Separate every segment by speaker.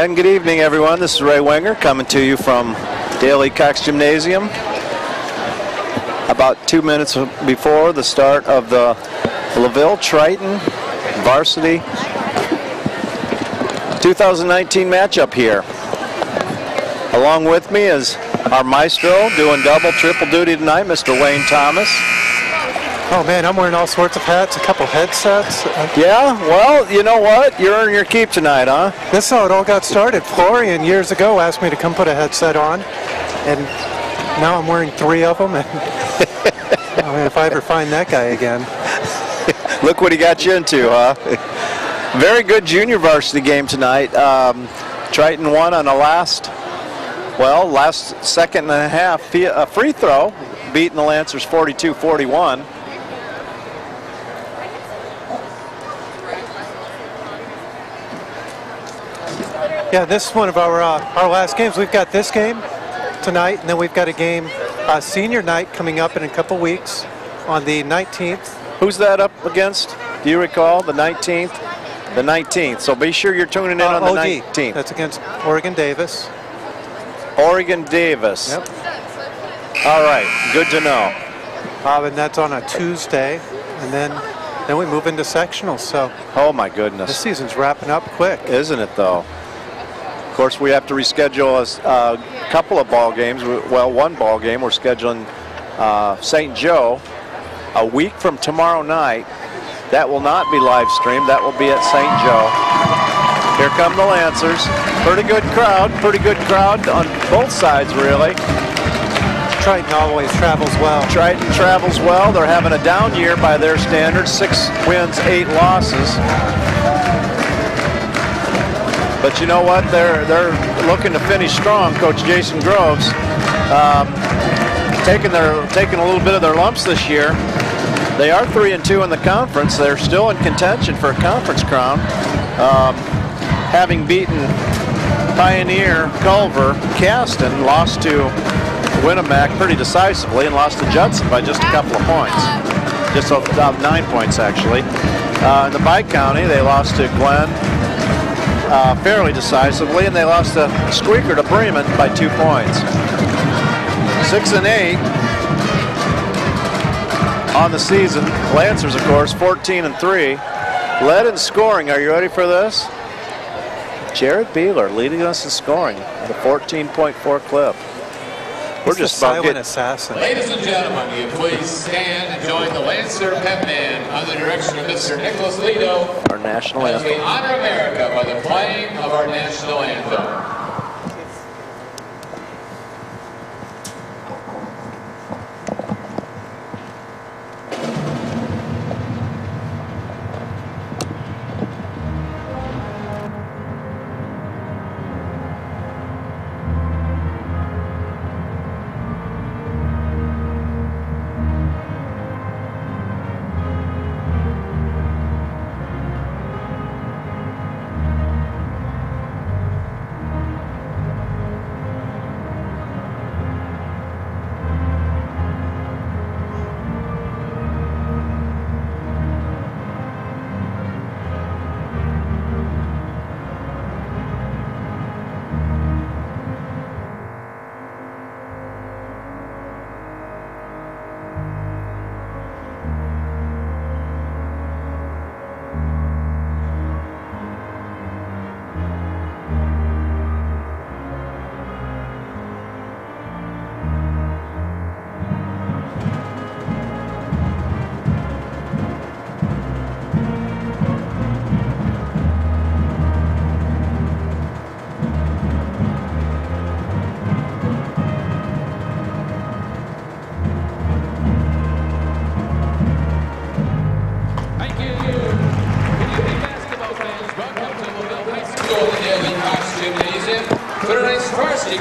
Speaker 1: And good evening, everyone. This is Ray Wenger coming to you from Daly Cox Gymnasium. About 2 minutes before the start of the LaVille Triton varsity 2019 matchup here. Along with me is our maestro doing double, triple duty tonight, Mr. Wayne Thomas.
Speaker 2: Oh man, I'm wearing all sorts of hats, a couple headsets.
Speaker 1: Yeah, well, you know what? You're earning your keep tonight, huh?
Speaker 2: This is how it all got started. Florian years ago asked me to come put a headset on, and now I'm wearing 3 of them. And I mean, if I ever find that guy again.
Speaker 1: Look what he got you into, huh? Very good junior varsity game tonight. Triton won on the last second and a half free throw, beating the Lancers 42-41.
Speaker 2: Yeah, this is one of our last games. We've got this game tonight, and then we've got a game, senior night, coming up in a couple weeks on the 19th.
Speaker 1: Who's that up against? Do you recall? The 19th? The 19th. So be sure you're tuning in on the 19th.
Speaker 2: That's against Oregon Davis.
Speaker 1: Oregon Davis.
Speaker 2: Yep.
Speaker 1: All right, good to know.
Speaker 2: And that's on a Tuesday, and then we move into sectionals. So.
Speaker 1: Oh my goodness.
Speaker 2: This season's wrapping up quick.
Speaker 1: Isn't it though? Of course, we have to reschedule a couple of ball games. Well, one ball game. We're scheduling St. Joe a week from tomorrow night. That will not be live streamed. That will be at St. Joe. Here come the Lancers. Pretty good crowd on both sides, really.
Speaker 2: Triton always travels well.
Speaker 1: Triton travels well. They're having a down year by their standards. 6 wins, 8 losses. But you know what? They're looking to finish strong. Coach Jason Groves taking a little bit of their lumps this year. They are 3-2 in the conference. They're still in contention for a conference crown, having beaten Pioneer, Culver, Caston, lost to Winnemac pretty decisively, and lost to Judson by just a couple of points, just about 9 points actually. In the Bi-County, they lost to Glenn fairly decisively, and they lost a squeaker to Bremen by 2 points. 6-8 on the season. Lancers, of course, 14-3. Led in scoring. Are you ready for this? Jared Beeler leading us in scoring at a 14.4 clip.
Speaker 2: We're just silent assassin.
Speaker 3: Ladies and gentlemen, will you please stand and join the Lancer Pep Band under the direction of Mr. Nicholas Lido,
Speaker 1: our national anthem,
Speaker 3: as we honor America by the playing of our national anthem.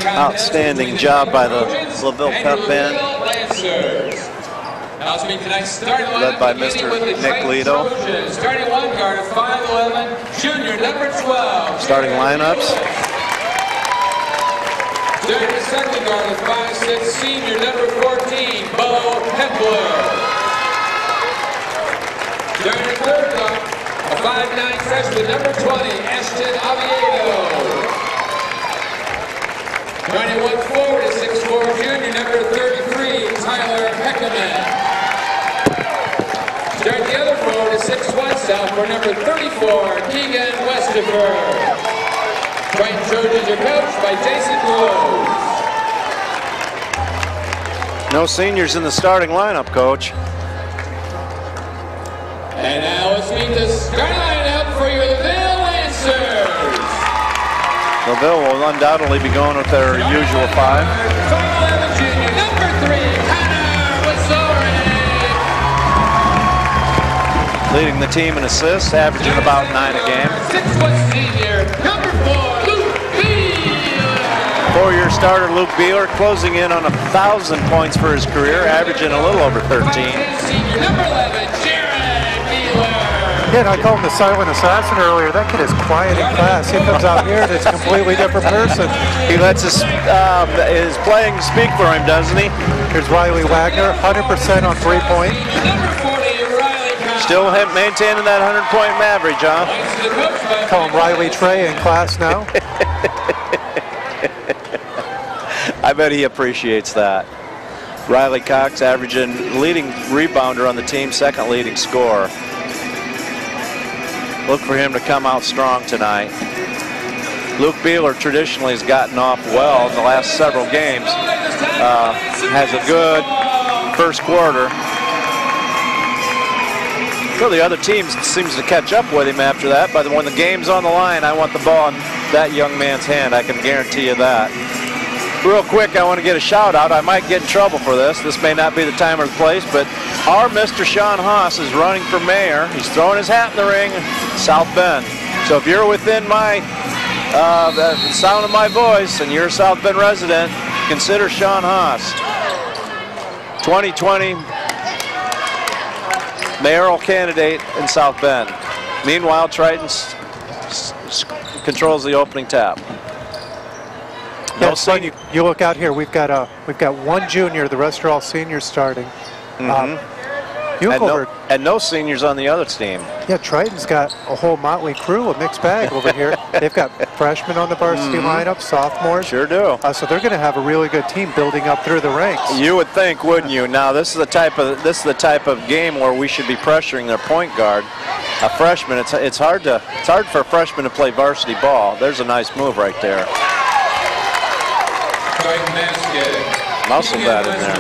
Speaker 1: Outstanding job by the LaVille Pep Band, led by Mr. Nick Lido.
Speaker 3: Starting one guard of 5'11", junior number 12.
Speaker 1: Starting lineups.
Speaker 3: Starting the second guard of 5'6", senior number 14, Bo Hempler. Starting the third guard of 5'9", freshman number 20, Ashton Oviedo. out for number 34, Keegan Westifer. Triton Trojans are coached by Jason Rose.
Speaker 1: No seniors in the starting lineup, Coach.
Speaker 3: And now let's meet the starting lineup for your LaVille Lancers.
Speaker 1: LaVille will undoubtedly be going with their usual 5.
Speaker 3: Number 3, Connor Wasori.
Speaker 1: Leading the team in assists, averaging about 9 a game.
Speaker 3: 6-foot senior, number 4, Luke Beal.
Speaker 1: 4-year starter Luke Beeler closing in on 1,000 points for his career, averaging a little over 13.
Speaker 3: Senior, number 11, Jared Beeler.
Speaker 2: Yeah, and I called him the silent assassin earlier. That kid is quiet in class. He comes out here and it's a completely different person.
Speaker 1: He lets his playing speak for him, doesn't he?
Speaker 2: Here's Riley Wagner, 100% on 3-point.
Speaker 3: Number 40, Riley Cox.
Speaker 1: Still maintaining that 100-point average, huh?
Speaker 2: Call him Riley Trey in class now.
Speaker 1: I bet he appreciates that. Riley Cox averaging leading rebounder on the team, second leading scorer. Look for him to come out strong tonight. Luke Beeler traditionally has gotten off well in the last several games. Has a good first quarter. So the other team seems to catch up with him after that, but when the game's on the line, I want the ball in that young man's hand. I can guarantee you that. Real quick, I want to get a shout out. I might get in trouble for this. This may not be the time or the place, but our Mr. Sean Haas is running for mayor. He's throwing his hat in the ring, South Bend. So if you're within my the sound of my voice and you're a South Bend resident, consider Sean Haas. 2020 mayoral candidate in South Bend. Meanwhile, Triton controls the opening tap.
Speaker 2: Yeah, so you look out here. We've got one junior. The rest are all seniors starting.
Speaker 1: And no seniors on the other team.
Speaker 2: Yeah, Triton's got a whole motley crew, a mixed bag over here. They've got freshmen on the varsity lineup, sophomores.
Speaker 1: Sure do.
Speaker 2: So they're going to have a really good team building up through the ranks.
Speaker 1: You would think, wouldn't you? Now this is the type of game where we should be pressuring their point guard. A freshman, it's hard for a freshman to play varsity ball. There's a nice move right there. Muscle that in there.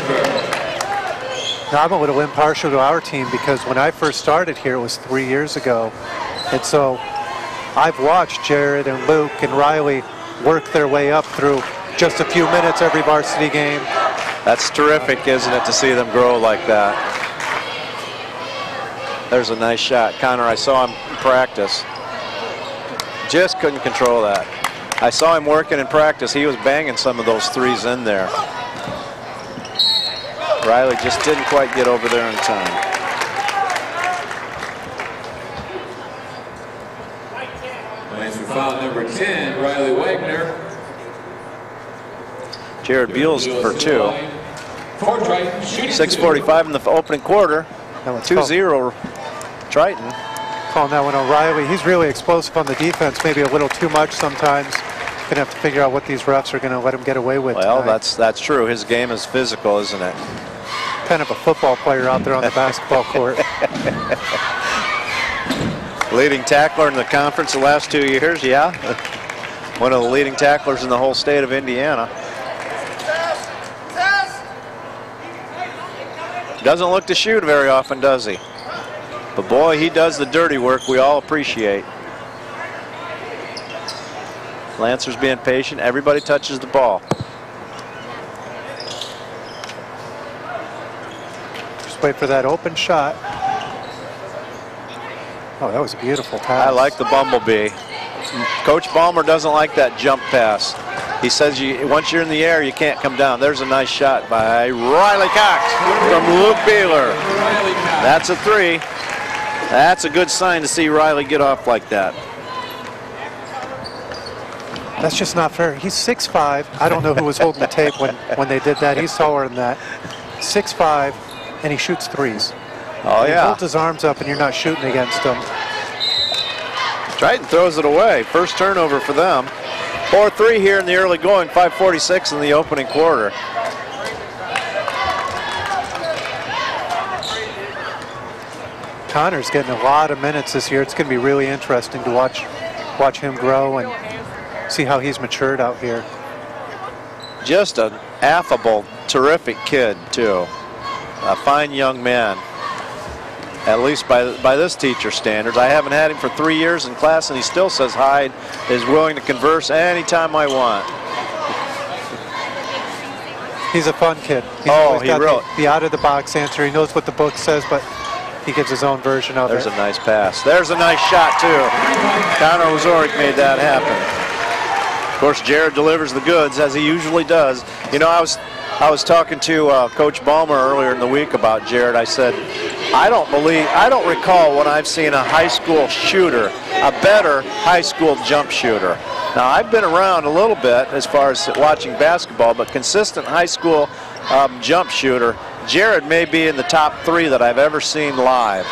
Speaker 2: Now I'm a little impartial to our team because when I first started here, it was 3 years ago. And so I've watched Jared and Luke and Riley work their way up through just a few minutes every varsity game.
Speaker 1: That's terrific, isn't it, to see them grow like that? There's a nice shot. Connor, I saw him practice. Just couldn't control that. I saw him working in practice. He was banging some of those threes in there. Riley just didn't quite get over there in time.
Speaker 3: Lancer foul number 10, Riley Wagner.
Speaker 1: Jared Beals for 2. 6:45 in the opening quarter. 2-0 Triton.
Speaker 2: Calling that one O'Reilly. He's really explosive on the defense, maybe a little too much sometimes. Gonna have to figure out what these refs are gonna let him get away with.
Speaker 1: Well,
Speaker 2: tonight.
Speaker 1: that's true. His game is physical, isn't it?
Speaker 2: Kind of a football player out there on the basketball court.
Speaker 1: Leading tackler in the conference the last 2 years, yeah. One of the leading tacklers in the whole state of Indiana. Doesn't look to shoot very often, does he? But boy, he does the dirty work we all appreciate. Lancer's being patient. Everybody touches the ball.
Speaker 2: Just wait for that open shot. Oh, that was a beautiful pass.
Speaker 1: I like the bumblebee. Coach Ballmer doesn't like that jump pass. He says once you're in the air, you can't come down. There's a nice shot by Riley Cox from Luke Beeler. That's a 3. That's a good sign to see Riley get off like that.
Speaker 2: That's just not fair. He's 6'5". I don't know who was holding the tape when they did that. He's taller than that. 6'5", and he shoots threes.
Speaker 1: Oh,
Speaker 2: He
Speaker 1: yeah.
Speaker 2: holds his arms up, and you're not shooting against him.
Speaker 1: Triton throws it away. First turnover for them. 4-3 here in the early going. 5:46 in the opening quarter.
Speaker 2: Connor's getting a lot of minutes this year. It's going to be really interesting to watch him grow and see how he's matured out here.
Speaker 1: Just an affable, terrific kid, too. A fine young man, at least by this teacher standards. I haven't had him for 3 years in class, and he still says hi, is willing to converse anytime I want.
Speaker 2: He's a fun kid. He's
Speaker 1: he
Speaker 2: got
Speaker 1: really.
Speaker 2: the out-of-the-box answer. He knows what the book says, but he gives his own version of it.
Speaker 1: There's a nice pass. There's a nice shot, too. Connor Wazorek made that happen. Of course, Jared delivers the goods, as he usually does. You know, I was talking to Coach Ballmer earlier in the week about Jared. I said, I don't recall when I've seen a high school shooter, a better high school jump shooter. Now, I've been around a little bit as far as watching basketball, but consistent high school jump shooter, Jared may be in the top 3 that I've ever seen live.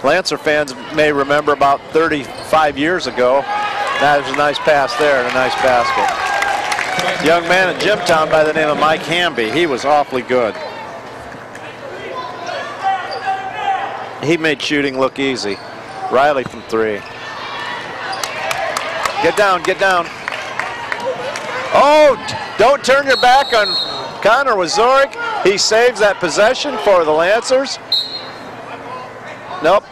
Speaker 1: Lancer fans may remember about 35 years ago. That was a nice pass there and a nice basket. Young man at Jimtown by the name of Mike Hamby. He was awfully good. He made shooting look easy. Riley from 3. Get down, get down. Oh, don't turn your back on Connor Wazorek. He saves that possession for the Lancers. Nope,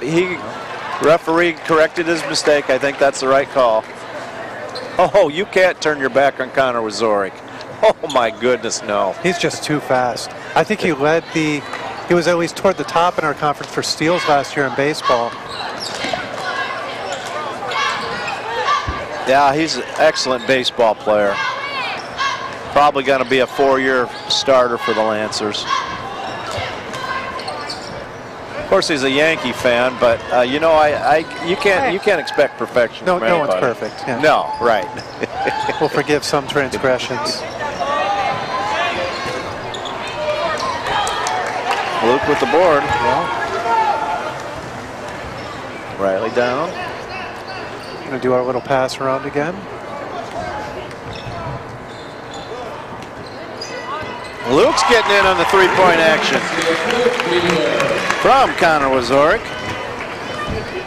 Speaker 1: referee corrected his mistake. I think that's the right call. Oh, you can't turn your back on Connor Wazorek. Oh my goodness, no.
Speaker 2: He's just too fast. I think he was at least toward the top in our conference for steals last year in baseball.
Speaker 1: Yeah, he's an excellent baseball player. Probably going to be a 4-year starter for the Lancers. Of course, he's a Yankee fan, but you know, you can't expect perfection.
Speaker 2: No,
Speaker 1: from
Speaker 2: no one's
Speaker 1: anybody.
Speaker 2: perfect. Yeah.
Speaker 1: No, right.
Speaker 2: We'll forgive some transgressions.
Speaker 1: Luke with the board.
Speaker 2: Yeah.
Speaker 1: Riley down.
Speaker 2: Going to do our little pass around again.
Speaker 1: Luke's getting in on the 3-point action from Connor Wazorek.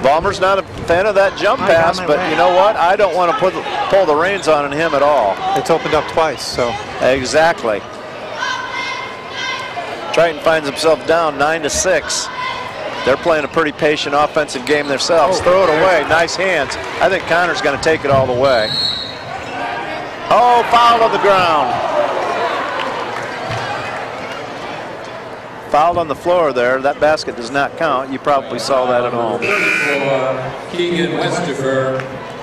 Speaker 1: Ballmer's not a fan of that jump pass, but you know what? I don't want to pull the reins on him at all.
Speaker 2: It's opened up twice, so.
Speaker 1: Exactly. Triton finds himself down 9-6. They're playing a pretty patient offensive game themselves. Throw it away. Nice hands. I think Connor's going to take it all the way. Oh, foul on the ground. Fouled on the floor there. That basket does not count. You probably saw that at home.
Speaker 3: Keegan Westerfer,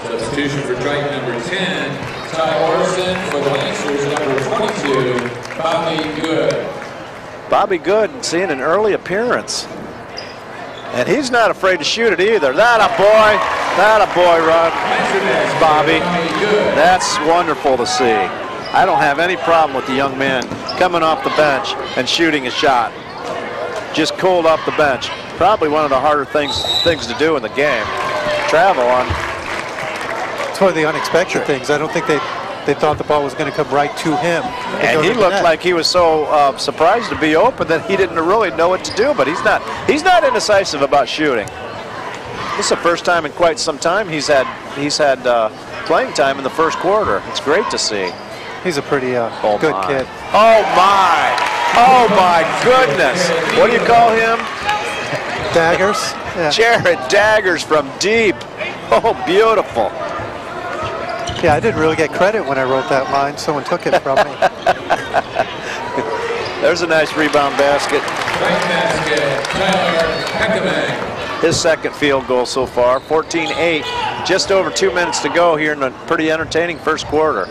Speaker 3: substitution for Triton number 10. Ty Orson for the Lancers number 22. Bobby Good.
Speaker 1: Bobby Good seeing an early appearance. And he's not afraid to shoot it either. That a boy run. Bobby. That's wonderful to see. I don't have any problem with the young man coming off the bench and shooting a shot. Just cooled off the bench. Probably one of the harder things to do in the game. Travel on.
Speaker 2: It's one of the unexpected things. I don't think they thought the ball was going to come right to him.
Speaker 1: And he looked like he was so surprised to be open that he didn't really know what to do. But he's not indecisive about shooting. This is the first time in quite some time he's had playing time in the first quarter. It's great to see.
Speaker 2: He's a pretty good kid.
Speaker 1: Oh my! Oh my goodness! What do you call him?
Speaker 2: Daggers. Yeah.
Speaker 1: Jared Daggers from deep. Oh, beautiful.
Speaker 2: Yeah, I didn't really get credit when I wrote that line. Someone took it from me.
Speaker 1: There's a nice rebound basket. His second field goal so far, 14-8. Just over 2 minutes to go here in a pretty entertaining first quarter.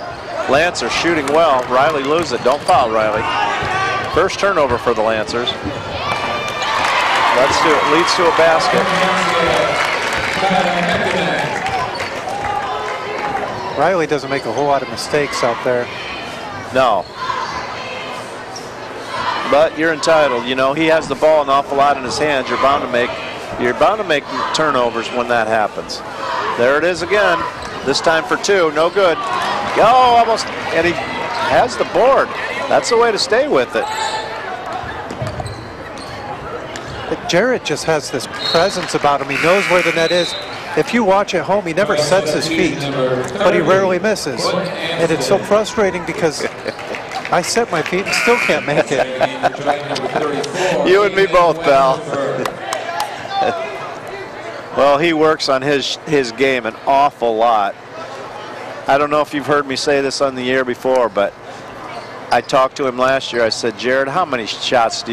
Speaker 1: Lancers shooting well. Riley loses it. Don't foul, Riley. First turnover for the Lancers. Leads to a basket.
Speaker 2: Riley doesn't make a whole lot of mistakes out there.
Speaker 1: No. But you're entitled. You know, he has the ball an awful lot in his hands. You're bound to make turnovers when that happens. There it is again. This time for 2. No good. Oh, almost. And he has the board. That's the way to stay with it.
Speaker 2: Jared just has this presence about him. He knows where the net is. If you watch at home, he never sets his feet, but he rarely misses. And it's so frustrating because I set my feet and still can't make it.
Speaker 1: You and me both, pal. Well, he works on his game an awful lot. I don't know if you've heard me say this on the air before, but I talked to him last year. I said, Jared, how much do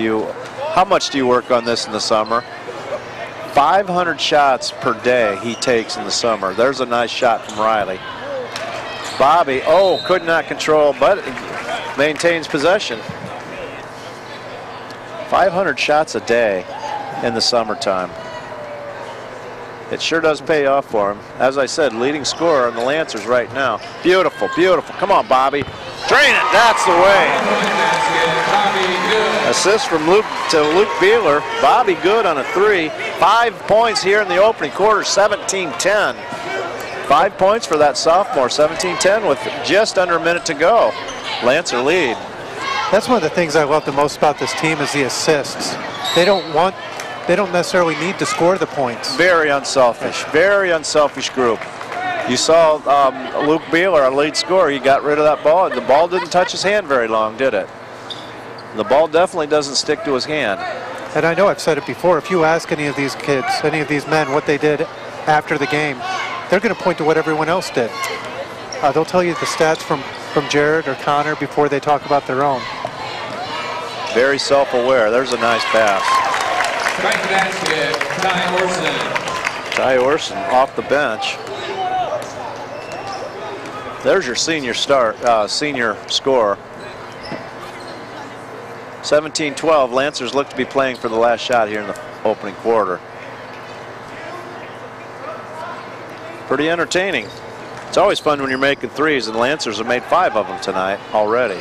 Speaker 1: you work on this in the summer? 500 shots per day he takes in the summer. There's a nice shot from Riley. Bobby, could not control, but maintains possession. 500 shots a day in the summertime. It sure does pay off for him. As I said, leading scorer on the Lancers right now. Beautiful, beautiful. Come on, Bobby. Drain it. That's the way. Assist from Luke to Luke Beeler. Bobby Good on a 3. 5 points here in the opening quarter, 17-10. 5 points for that sophomore, 17-10 with just under a minute to go. Lancer lead.
Speaker 2: That's one of the things I love the most about this team is the assists. They don't necessarily need to score the points.
Speaker 1: Very unselfish group. You saw Luke Beeler, our lead scorer, he got rid of that ball. The ball didn't touch his hand very long, did it? The ball definitely doesn't stick to his hand.
Speaker 2: And I know I've said it before, if you ask any of these kids, any of these men, what they did after the game, they're going to point to what everyone else did. They'll tell you the stats from Jared or Connor before they talk about their own.
Speaker 1: Very self-aware. There's a nice pass.
Speaker 3: Right basket, Ty Orson.
Speaker 1: Ty Orson off the bench. There's your senior score. 17-12. Lancers look to be playing for the last shot here in the opening quarter. Pretty entertaining. It's always fun when you're making threes, and the Lancers have made 5 of them tonight already.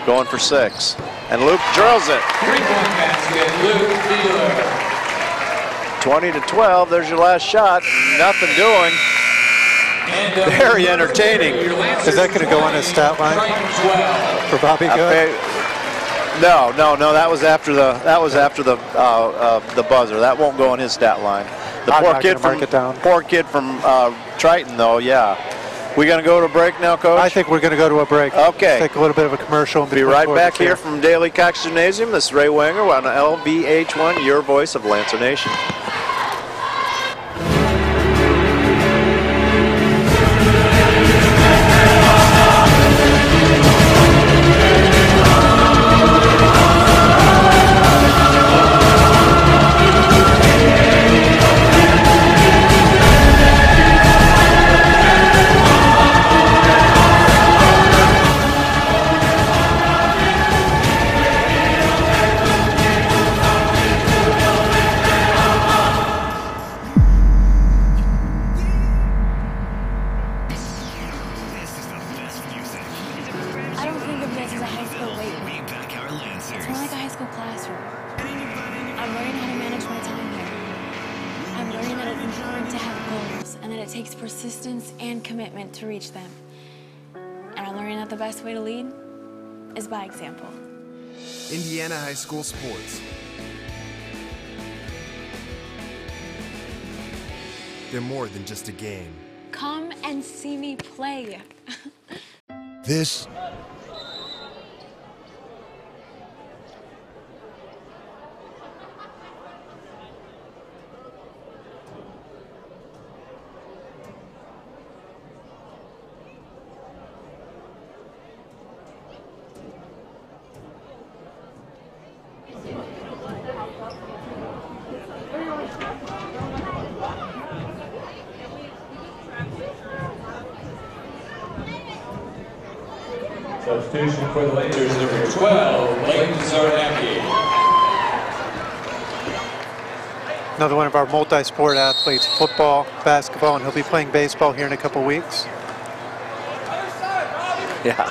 Speaker 1: Going for 6. And Luke drills it.
Speaker 3: 3-point basket, Luke Beeler.
Speaker 1: 20-12. There's your last shot. Nothing doing. Very entertaining.
Speaker 2: Is that going to go on his stat line for Bobby Good?
Speaker 1: No. That was after the buzzer. That won't go on his stat line. The poor kid from Triton, though. Yeah. We going to go to a break now, Coach?
Speaker 2: I think we're going to go to a break.
Speaker 1: Okay.
Speaker 2: Let's take a little bit of a commercial.
Speaker 1: Be right back here from Daly Cox Gymnasium. This is Ray Wenger on LVH1, your voice of Lancer Nation.
Speaker 4: To reach them. And I'm learning that the best way to lead is by example.
Speaker 5: Indiana High School Sports. They're more than just a game.
Speaker 4: Come and see me play.
Speaker 5: This
Speaker 3: Substitution for the Lakers, number 12, Leighton Zarnacki.
Speaker 2: Another one of our multi-sport athletes, football, basketball, and he'll be playing baseball here in a couple weeks.
Speaker 1: Yeah.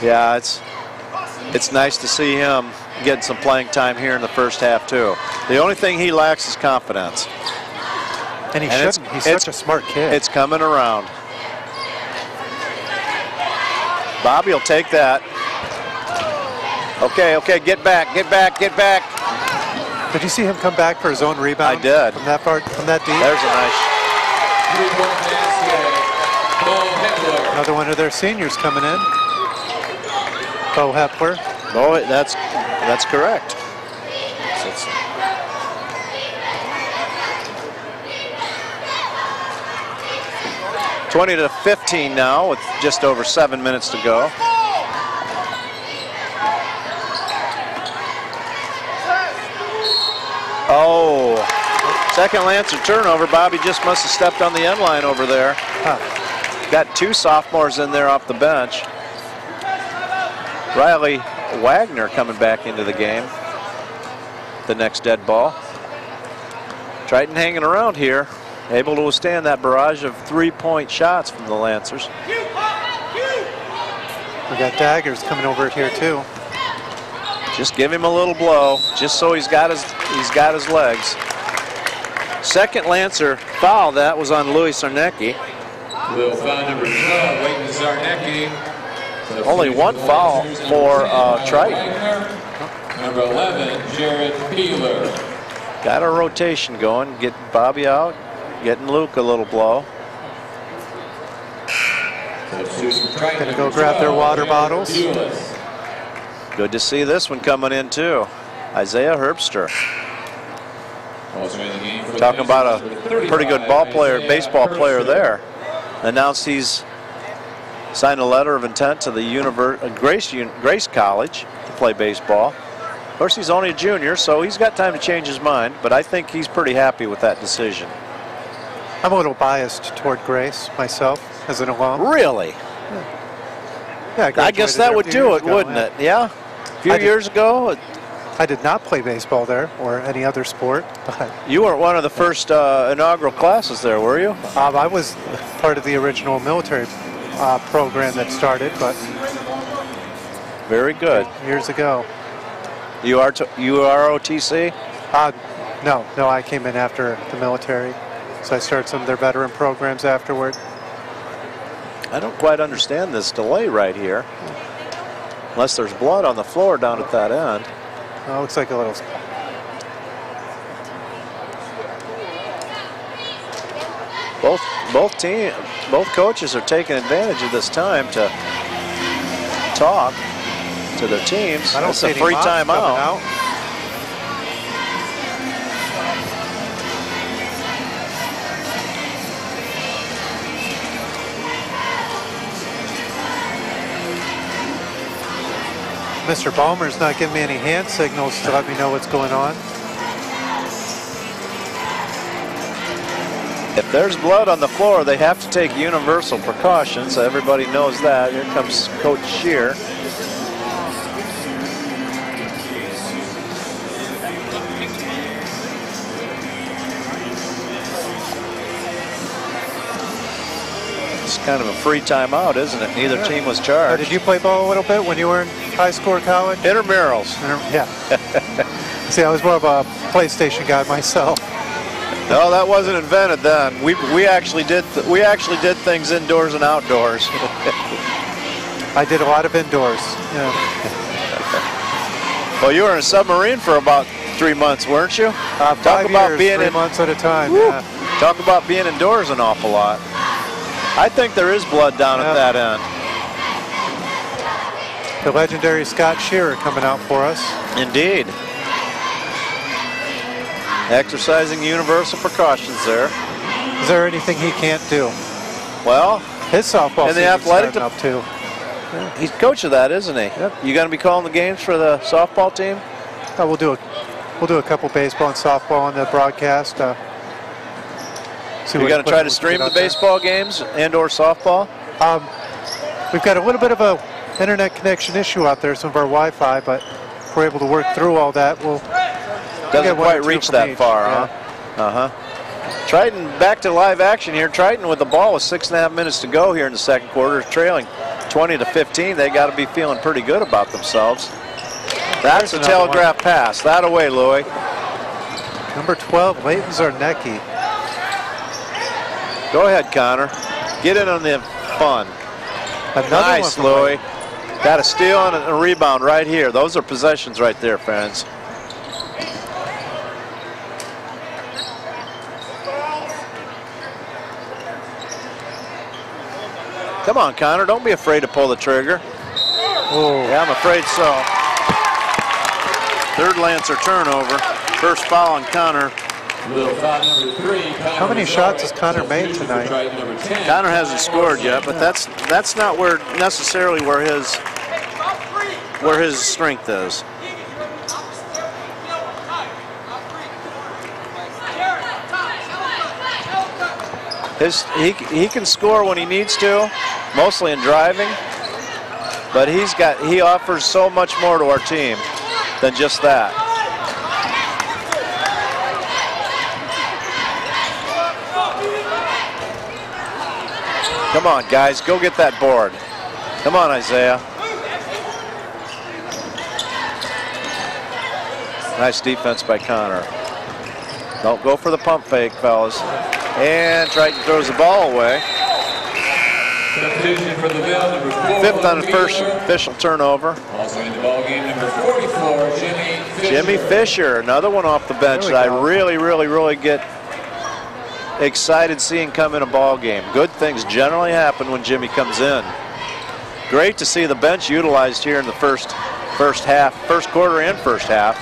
Speaker 1: Yeah, it's nice to see him getting some playing time here in the first half too. The only thing he lacks is confidence.
Speaker 2: And he shouldn't. He's such a smart kid.
Speaker 1: It's coming around. Bobby will take that. Okay, get back.
Speaker 2: Did you see him come back for his own rebound?
Speaker 1: I did.
Speaker 2: From that part, from that deep?
Speaker 1: There's a nice.
Speaker 3: 3-point basket. Bo Hepler.
Speaker 2: Another one of their seniors coming in. Bo Hepler.
Speaker 1: Oh, that's correct. 20-15 now with just over 7 minutes to go. Oh, second Lancer turnover. Bobby just must have stepped on the end line over there. Got 2 sophomores in there off the bench. Riley Wagner coming back into the game. The next dead ball. Triton hanging around here, able to withstand that barrage of 3-point shots from the Lancers.
Speaker 2: We got Daggers coming over here too.
Speaker 1: Just give him a little blow, just so he's got his legs. Second Lancer foul, that was on Louis Sarnecki.
Speaker 3: Little foul number 12, Leighton Zarnecki.
Speaker 1: Only 1 foul for Triton.
Speaker 3: Number 11, Jared Peeler.
Speaker 1: Got a rotation going, getting Bobby out, getting Luke a little blow.
Speaker 2: Gonna go grab their water bottles.
Speaker 1: Good to see this one coming in too. Isaiah Herbster. Talking about a pretty good baseball player there. Announced he's signed a letter of intent to the Grace College to play baseball. Of course, he's only a junior, so he's got time to change his mind, but I think he's pretty happy with that decision.
Speaker 2: I'm a little biased toward Grace myself as an alum.
Speaker 1: Really?
Speaker 2: Yeah,
Speaker 1: I guess that would do it, wouldn't it? Yeah? A few years ago?
Speaker 2: I did not play baseball there or any other sport. But
Speaker 1: you weren't one of the first inaugural classes there, were you?
Speaker 2: I was part of the original military program that started, but
Speaker 1: very good.
Speaker 2: Years ago.
Speaker 1: You are OTC?
Speaker 2: No, I came in after the military, so I started some of their veteran programs afterward.
Speaker 1: I don't quite understand this delay right here, unless there's blood on the floor down at that end.
Speaker 2: Oh, looks like a little.
Speaker 1: Both coaches are taking advantage of this time to talk to their teams.
Speaker 2: I don't see
Speaker 1: a free timeout.
Speaker 2: Mr. Ballmer's not giving me any hand signals to let me know what's going on.
Speaker 1: If there's blood on the floor, they have to take universal precautions. So everybody knows that. Here comes Coach Shear. It's kind of a free timeout, isn't it? Neither team was charged.
Speaker 2: Did you play ball a little bit when you were in high school or college?
Speaker 1: Intramurals.
Speaker 2: Yeah. See, I was more of a PlayStation guy myself.
Speaker 1: No, that wasn't invented then. We actually did things indoors and outdoors.
Speaker 2: I did a lot of indoors. Yeah.
Speaker 1: Well, you were in a submarine for about 3 months, weren't you?
Speaker 2: 5 years, 3 months at a time. Yeah.
Speaker 1: Talk about being indoors an awful lot. I think there is blood down at that end.
Speaker 2: The legendary Scott Shearer coming out for us.
Speaker 1: Indeed. Exercising universal precautions there.
Speaker 2: Is there anything he can't do?
Speaker 1: Well,
Speaker 2: his softball
Speaker 1: in the athletic
Speaker 2: up too.
Speaker 1: Yeah. He's coach of that, isn't he?
Speaker 2: Yep.
Speaker 1: You going to be calling the games for the softball team?
Speaker 2: We'll do a couple baseball and softball on the broadcast.
Speaker 1: We're going to try to stream the baseball games and/or softball.
Speaker 2: We've got a little bit of a internet connection issue out there, some of our Wi-Fi, but if we're able to work through all that, we'll.
Speaker 1: Doesn't quite reach that far, huh? Triton back to live action here. Triton with the ball with 6.5 minutes to go here in the second quarter, trailing 20-15. They got to be feeling pretty good about themselves. That's a telegraph pass. That away, Louie.
Speaker 2: Number 12, Leighton Zarnecki.
Speaker 1: Go ahead, Connor. Get in on the fun. Nice, Louie. Got a steal and a rebound right here. Those are possessions right there, friends. Come on, Connor, don't be afraid to pull the trigger.
Speaker 2: Oh.
Speaker 1: Yeah, I'm afraid so. Third Lancer turnover. First foul on Connor.
Speaker 2: How many shots has Connor made tonight?
Speaker 1: Connor hasn't scored yet, but that's not where necessarily where his strength is. He can score when he needs to, mostly in driving, but he offers so much more to our team than just that. Come on, guys, go get that board. Come on, Isaiah. Nice defense by Connor. Don't go for the pump fake, fellas. And Triton throws the ball away.
Speaker 3: Substitution for LaVille, number 4.
Speaker 1: Fifth on the first official turnover.
Speaker 3: Also in the ball game, number 44, Jimmy Fisher.
Speaker 1: Jimmy Fisher, another one off the bench that I really get excited seeing come in a ball game. Good things generally happen when Jimmy comes in. Great to see the bench utilized here in the first quarter and first half.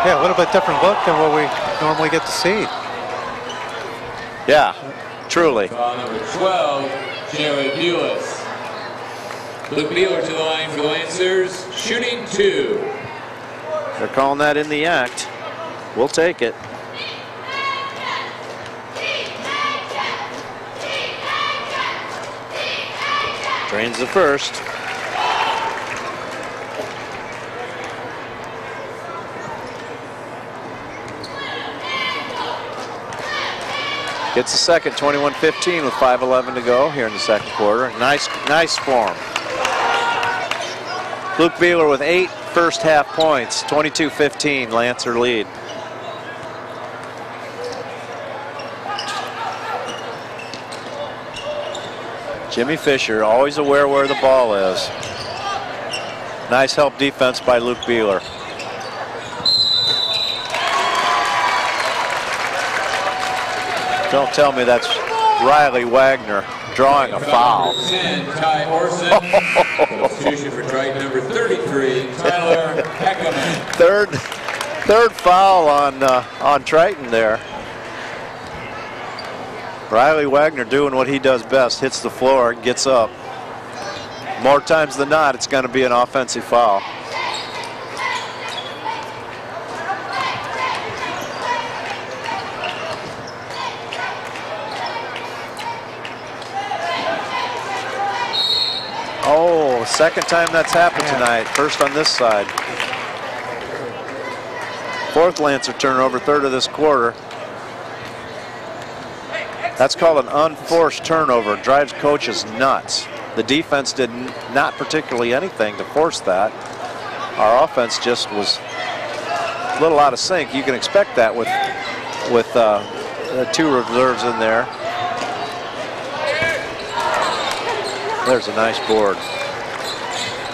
Speaker 2: Yeah, a little bit different look than what we normally get to see.
Speaker 1: Yeah, truly.
Speaker 3: Number 12, Jared Bulis. Luke Beeler to the line for the Lancers, shooting 2.
Speaker 1: They're calling that in the act. We'll take it. Drains the first. Gets the second, 21-15 with 5:11 to go here in the second quarter. Nice form. Luke Beeler with 8 first half points, 22-15, Lancer lead. Jimmy Fisher, always aware where the ball is. Nice help defense by Luke Beeler. Don't tell me that's Riley Wagner drawing a foul.
Speaker 3: 10, Ty Orson. Substitution for Triton, number 33, Tyler Heckerman.
Speaker 1: Third foul on Triton there. Riley Wagner doing what he does best, hits the floor and gets up. More times than not, it's going to be an offensive foul. Oh, second time that's happened tonight. First on this side. Fourth Lancer turnover, third of this quarter. That's called an unforced turnover. Drives coaches nuts. The defense did not particularly anything to force that. Our offense just was a little out of sync. You can expect that with two reserves in there. There's a nice board.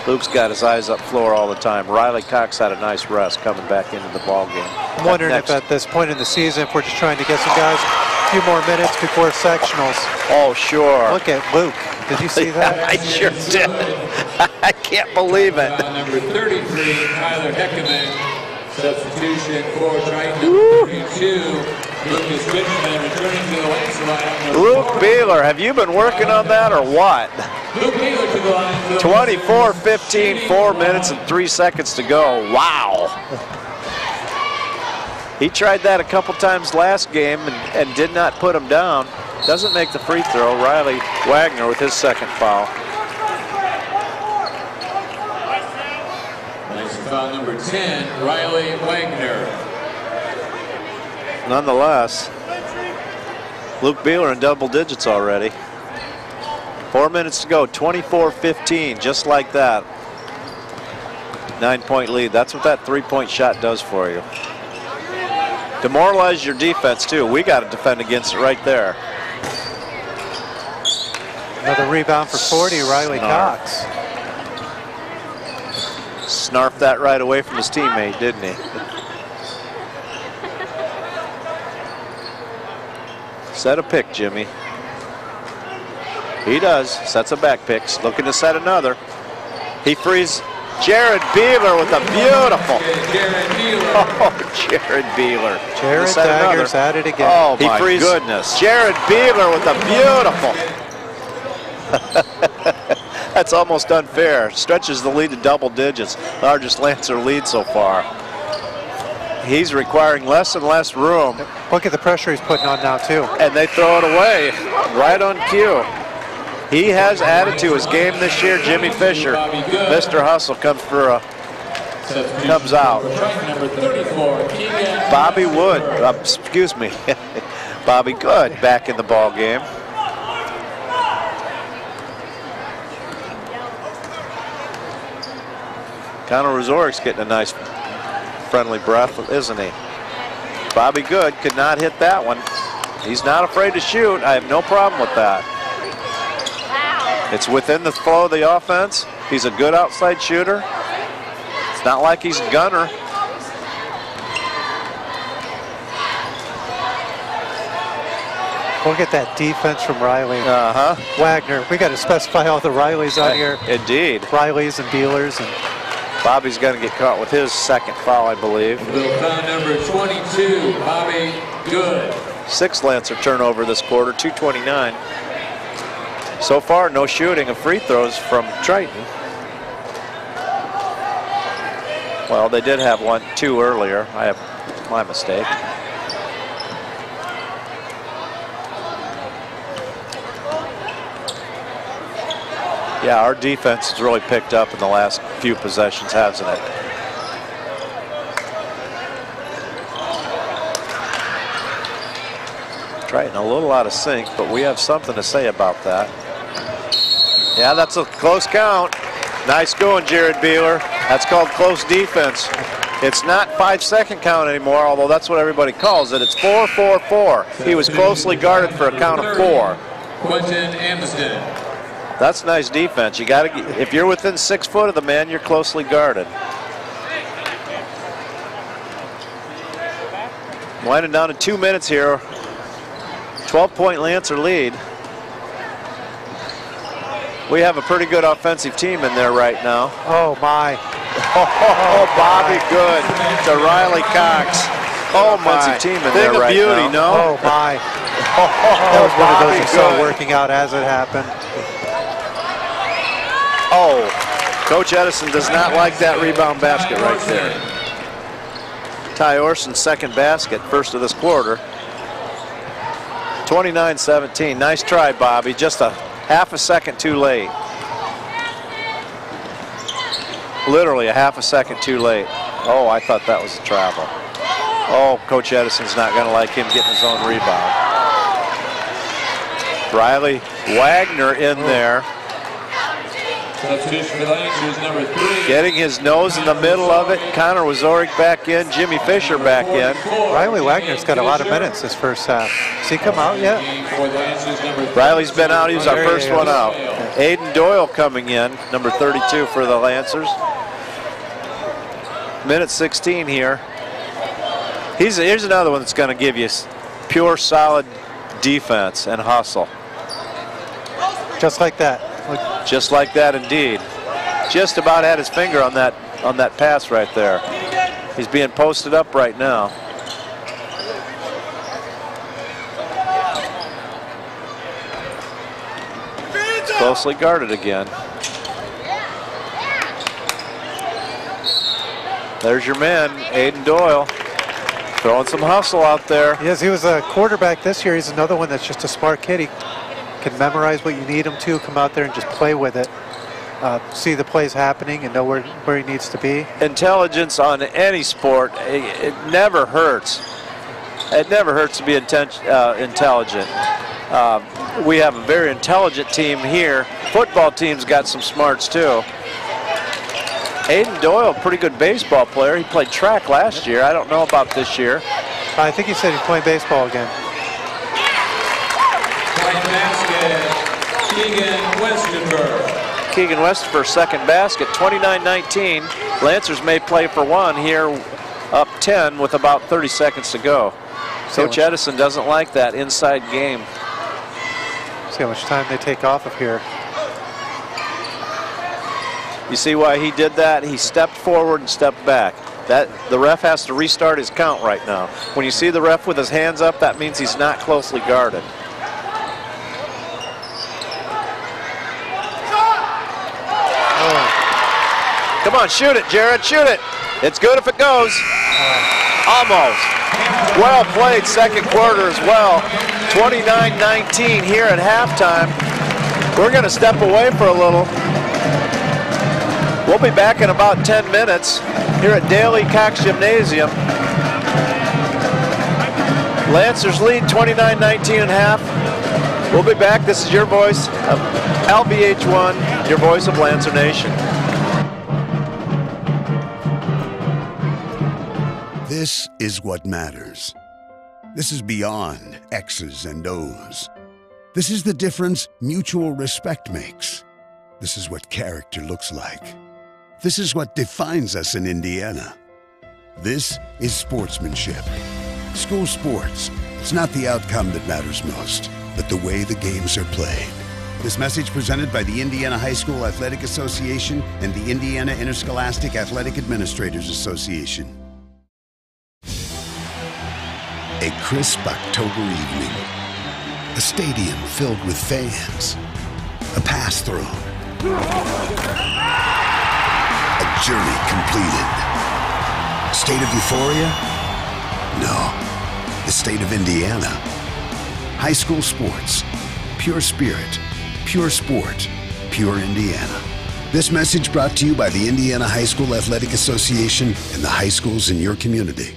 Speaker 1: Luke's got his eyes up floor all the time. Riley Cox had a nice rest coming back into the ball game.
Speaker 2: I'm wondering if at this point in the season, if we're just trying to get some guys a few more minutes before sectionals.
Speaker 1: Oh, sure.
Speaker 2: Look at Luke. Did you see that?
Speaker 1: I sure did. I can't believe it.
Speaker 3: Number 33, Tyler Heckerman. Substitution for Triton, number 32. Lucas Richmond returning to the Lancer lineup.
Speaker 1: Luke Beeler, have you been working on that or what?
Speaker 3: Luke Beeler to the line.
Speaker 1: 24-15, 4 minutes and 3 seconds to go. Wow. He tried that a couple times last game and did not put him down. Doesn't make the free throw. Riley Wagner with his second foul.
Speaker 3: Nice foul number 10, Riley Wagner.
Speaker 1: Nonetheless, Luke Beeler in double digits already. 4 minutes to go, 24-15, just like that. 9-point lead. That's what that 3-point shot does for you. Demoralize your defense too. We got to defend against it right there.
Speaker 2: Another rebound for 40, Riley Cox.
Speaker 1: Snarfed that right away from his teammate, didn't he? Set a pick, Jimmy. He does. Sets a back pick. Looking to set another. He frees Jared Beeler with a beautiful. Oh, Jared Beeler.
Speaker 2: Jared Dagger's at it again.
Speaker 1: Oh, my goodness. Jared Beeler with a beautiful. That's almost unfair. Stretches the lead to double digits. Largest Lancer lead so far. He's requiring less and less room.
Speaker 2: Look at the pressure he's putting on now, too.
Speaker 1: And they throw it away right on cue. He has added to his game this year. Jimmy Fisher, Mr. Hustle, comes out. Bobby Wood, excuse me, Bobby Good back in the ball game. Connor Razorik's getting a nice friendly breath, isn't he? Bobby Good could not hit that one. He's not afraid to shoot. I have no problem with that. It's within the flow of the offense. He's a good outside shooter. It's not like he's a gunner.
Speaker 2: Look at that defense from Riley.
Speaker 1: Wagner.
Speaker 2: We got to specify all the Rileys out here.
Speaker 1: Indeed.
Speaker 2: Rileys and Beelers. And
Speaker 1: Bobby's going to get caught with his second foul, I believe.
Speaker 3: Foul number 22, Bobby Good.
Speaker 1: 6th Lancer turnover this quarter, 2:29. So far, no shooting of free throws from Triton. Well, they did have 2 earlier. I have my mistake. Yeah, our defense has really picked up in the last few possessions, hasn't it? Triton a little out of sync, but we have something to say about that. Yeah, that's a close count. Nice going, Jared Beeler. That's called close defense. It's not 5-second count anymore, although that's what everybody calls it. It's 4-4-4. He was closely guarded for a count of 4.
Speaker 3: Quentin Anderson.
Speaker 1: That's nice defense. You got to, if you're within 6 foot of the man, you're closely guarded. Winding down to 2 minutes here. 12-point Lancer lead. We have a pretty good offensive team in there right now.
Speaker 2: Oh, my.
Speaker 1: Oh, Bobby Good to Riley Cox. Oh, offensive team in there right now. No?
Speaker 2: Oh, my. That was one of those you saw working out as it happened.
Speaker 1: Oh, Coach Edison does not like that rebound basket right there. Ty Orson's second basket, first of this quarter. 29-17. Nice try, Bobby. Just a half a second too late. Literally a half a second too late. Oh, I thought that was a travel. Oh, Coach Edison's not going to like him getting his own rebound. Riley Wagner in there.
Speaker 3: Substitution for the Lancers, number 3.
Speaker 1: Getting his nose in the middle of it. Connor Wazorik back in. Jimmy Fisher back in.
Speaker 2: Riley Wagner's got a lot of minutes this first half. Has he come out yet?
Speaker 1: Riley's been out. He was our first one out. Aiden Doyle coming in, number 32 for the Lancers. Minute 16 here. Here's another one that's going to give you pure, solid defense and hustle.
Speaker 2: Just like that.
Speaker 1: Just like that, indeed. Just about had his finger on that pass right there. He's being posted up right now. Closely guarded again. There's your man, Aiden Doyle, throwing some hustle out there.
Speaker 2: Yes, he was a quarterback this year. He's another one that's just a smart kid. He can memorize what you need him to, come out there and just play with it. See the plays happening and know where he needs to be.
Speaker 1: Intelligence on any sport, it never hurts. It never hurts to be intelligent. We have a very intelligent team here. Football team's got some smarts too. Aiden Doyle, pretty good baseball player. He played track last year. I don't know about this year.
Speaker 2: I think he said he's playing baseball again.
Speaker 3: Keegan
Speaker 1: Westerberg, second basket, 29-19. Lancers may play for one here, up 10 with about 30 seconds to go. Coach Edison doesn't like that inside game.
Speaker 2: See how much time they take off of here.
Speaker 1: You see why he did that? He stepped forward and stepped back. The ref has to restart his count right now. When you see the ref with his hands up, that means he's not closely guarded. Come on, shoot it, Jared, shoot it. It's good if it goes. Almost. Well played second quarter as well. 29-19 here at halftime. We're going to step away for a little. We'll be back in about 10 minutes here at Daly Cox Gymnasium. Lancers lead 29-19 and a half. We'll be back. This is your voice of LVH1, your voice of Lancer Nation.
Speaker 6: This is what matters. This is beyond X's and O's. This is the difference mutual respect makes. This is what character looks like. This is what defines us in Indiana. This is sportsmanship. School sports, it's not the outcome that matters most, but the way the games are played. This message presented by the Indiana High School Athletic Association and the Indiana Interscholastic Athletic Administrators Association. A crisp October evening. A stadium filled with fans. A pass thrown. A journey completed. State of euphoria? No. The state of Indiana. High school sports. Pure spirit. Pure sport. Pure Indiana. This message brought to you by the Indiana High School Athletic Association and the high schools in your community.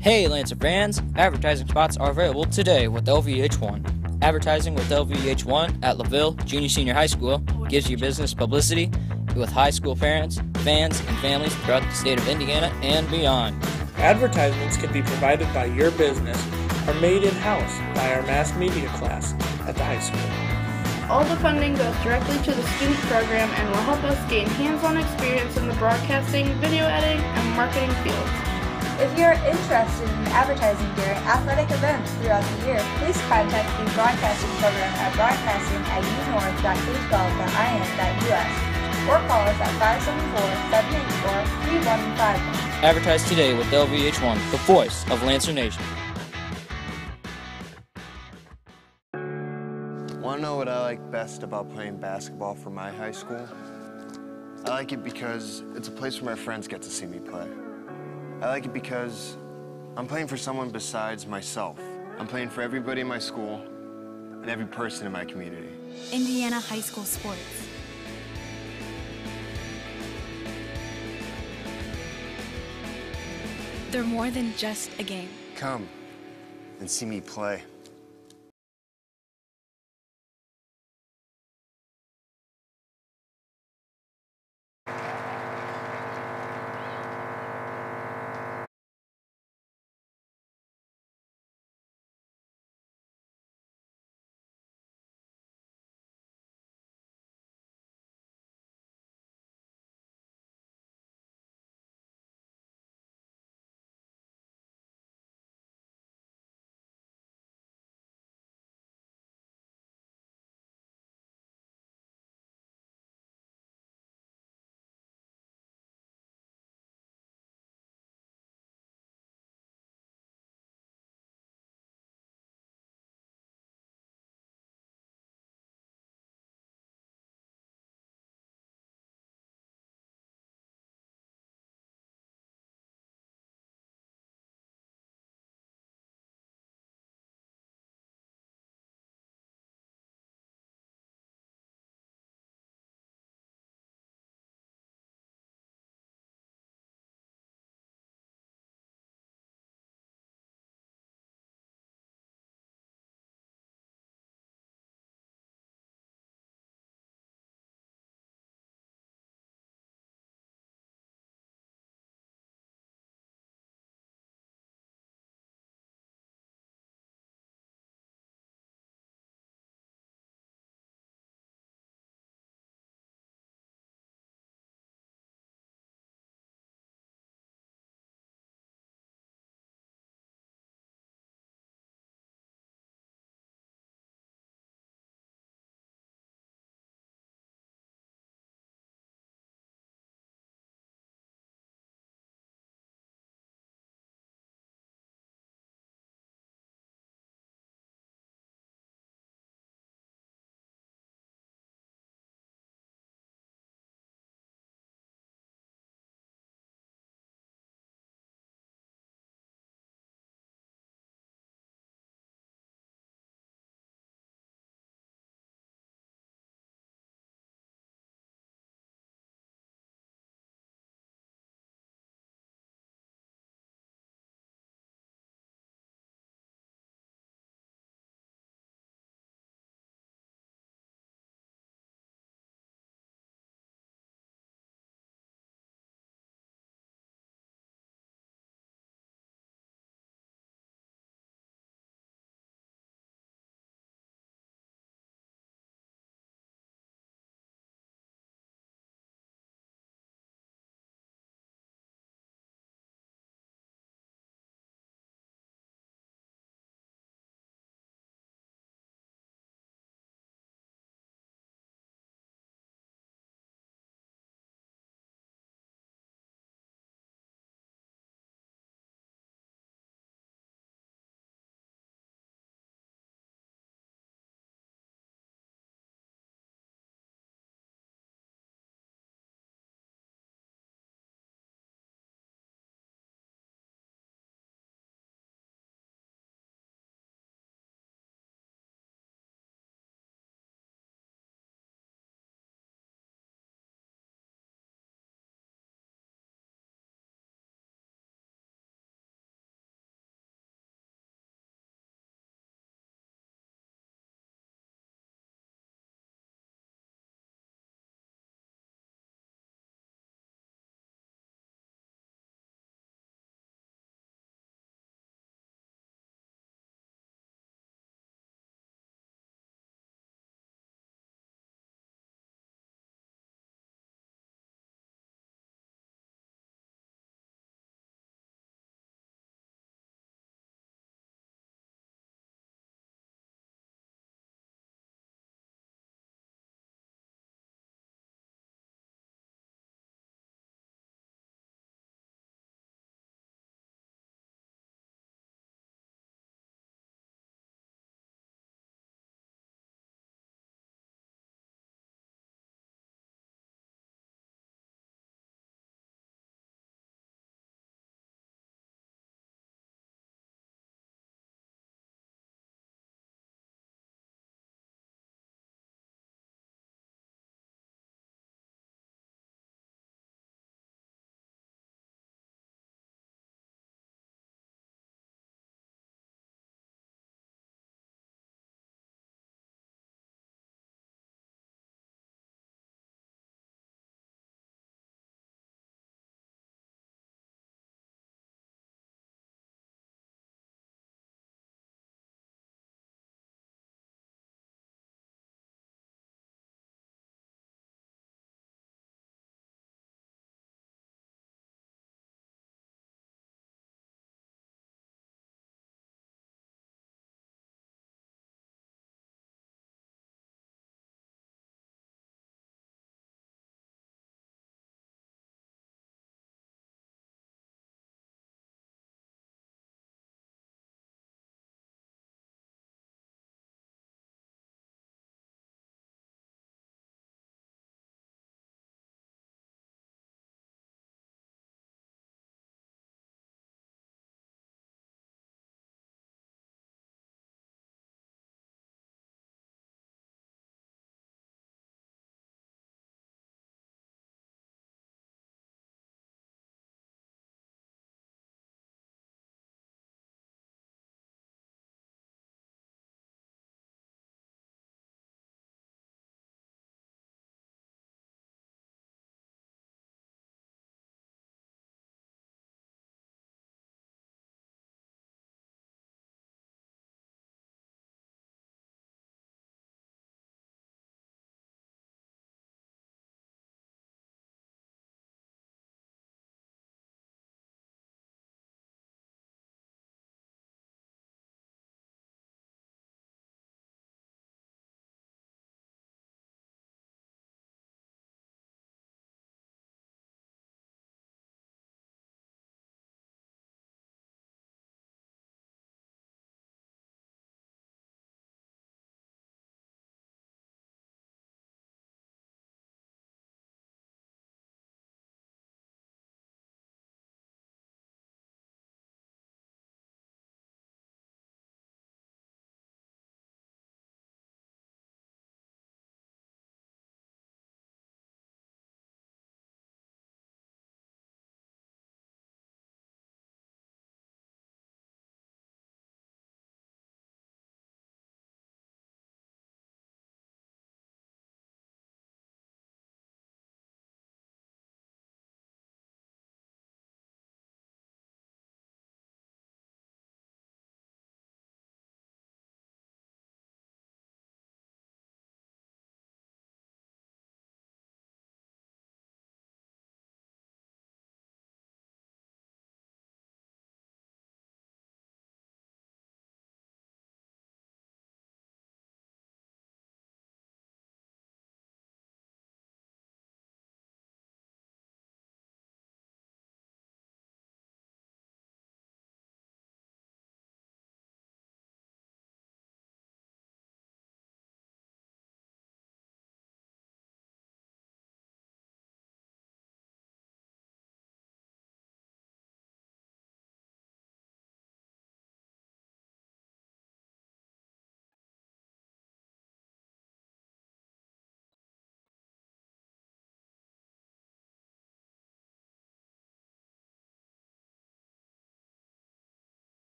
Speaker 7: Hey Lancer fans, advertising spots are available today with LVH1. Advertising with LVH1 at LaVille Junior Senior High School gives your business publicity with high school parents, fans, and families throughout the state of Indiana and beyond.
Speaker 8: Advertisements can be provided by your business or made in-house by our mass media class at the high school.
Speaker 9: All the funding goes directly to the student program and will help us gain hands-on experience in the broadcasting, video editing, and marketing fields.
Speaker 10: If you are interested in advertising during athletic events throughout the year, please contact the broadcasting program at broadcasting@unorth.k12.in.us or call us at 574-784-3151.
Speaker 7: Advertise today with LVH1, the voice of Lancer Nation.
Speaker 11: Want to know what I like best about playing basketball for my high school? I like it because it's a place where my friends get to see me play. I like it because I'm playing for someone besides myself. I'm playing for everybody in my school and every person in my community.
Speaker 4: Indiana high school sports. They're more than just a game.
Speaker 11: Come and see me play.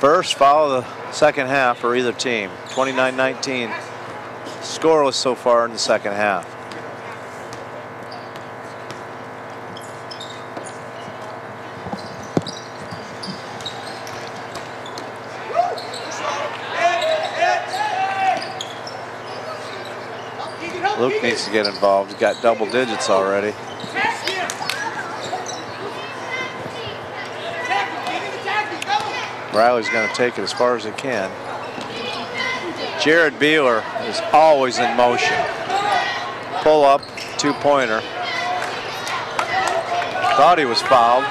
Speaker 1: First foul of the second half for either team. 29-19. Scoreless so far in the second half. Luke needs to get involved. He's got double digits already. Riley's going to take it as far as he can. Jared Beeler is always in motion. Pull up, two-pointer. Thought he was fouled.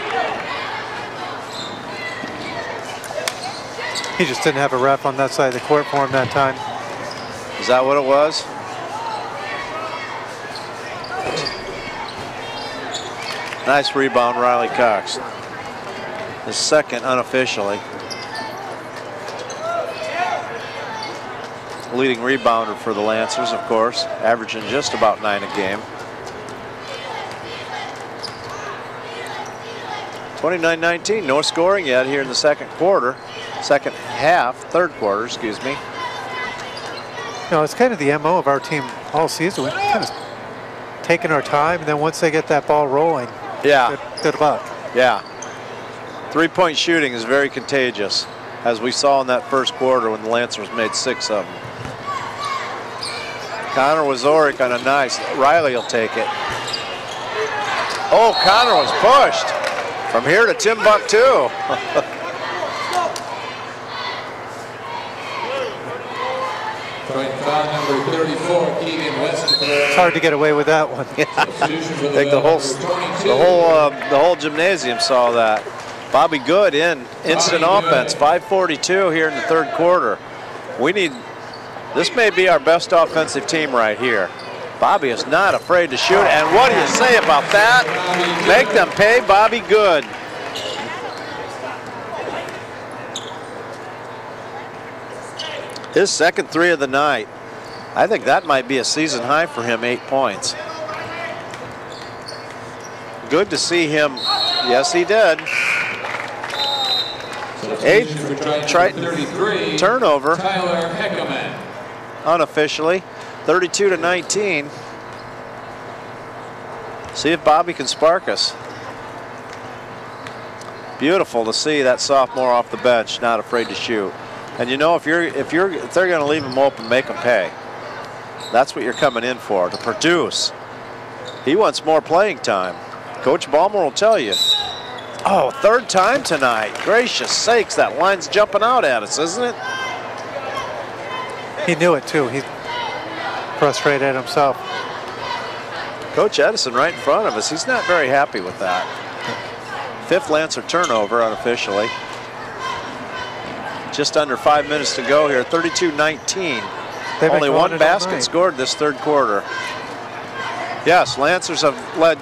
Speaker 2: He just didn't have a ref on that side of the court for him that time.
Speaker 1: Is that what it was? Nice rebound, Riley Cox. His second unofficially. Leading rebounder for the Lancers, of course, averaging just about 9 a game. 29-19, no scoring yet here in the second quarter. Second half, third quarter, excuse me.
Speaker 2: You know, it's kind of the MO of our team all season. We've kind of taken our time, and then once they get that ball rolling,
Speaker 1: yeah,
Speaker 2: good luck.
Speaker 1: Yeah. Three-point shooting is very contagious, as we saw in that first quarter when the Lancers made 6 of them. Connor Wazorek on a nice. Riley will take it. Oh, Connor was pushed from here to Timbuktu.
Speaker 3: Number 34, Keegan Westerberg.
Speaker 2: It's hard to get away with that one.
Speaker 1: I think the whole gymnasium saw that. Bobby Good in instant offense. 5:42 here in the third quarter. This may be our best offensive team right here. Bobby is not afraid to shoot, and what do you say about that? Make them pay Bobby Good. His second 3 of the night. I think that might be a season high for him, 8 points. Good to see him. Yes, he did. 8 Triton turnover.
Speaker 3: Tyler Heckerman.
Speaker 1: Unofficially. 32-19. See if Bobby can spark us. Beautiful to see that sophomore off the bench, not afraid to shoot. And you know, if they're going to leave him open, make him pay. That's what you're coming in for, to produce. He wants more playing time. Coach Ballmer will tell you. Oh, third time tonight. Gracious sakes, that line's jumping out at us, isn't it?
Speaker 2: He knew it too. He's frustrated at himself.
Speaker 1: Coach Edison right in front of us. He's not very happy with that. 5th Lancer turnover unofficially. Just under 5 minutes to go here. 32-19. Only one basket scored this third quarter. Yes, Lancers have led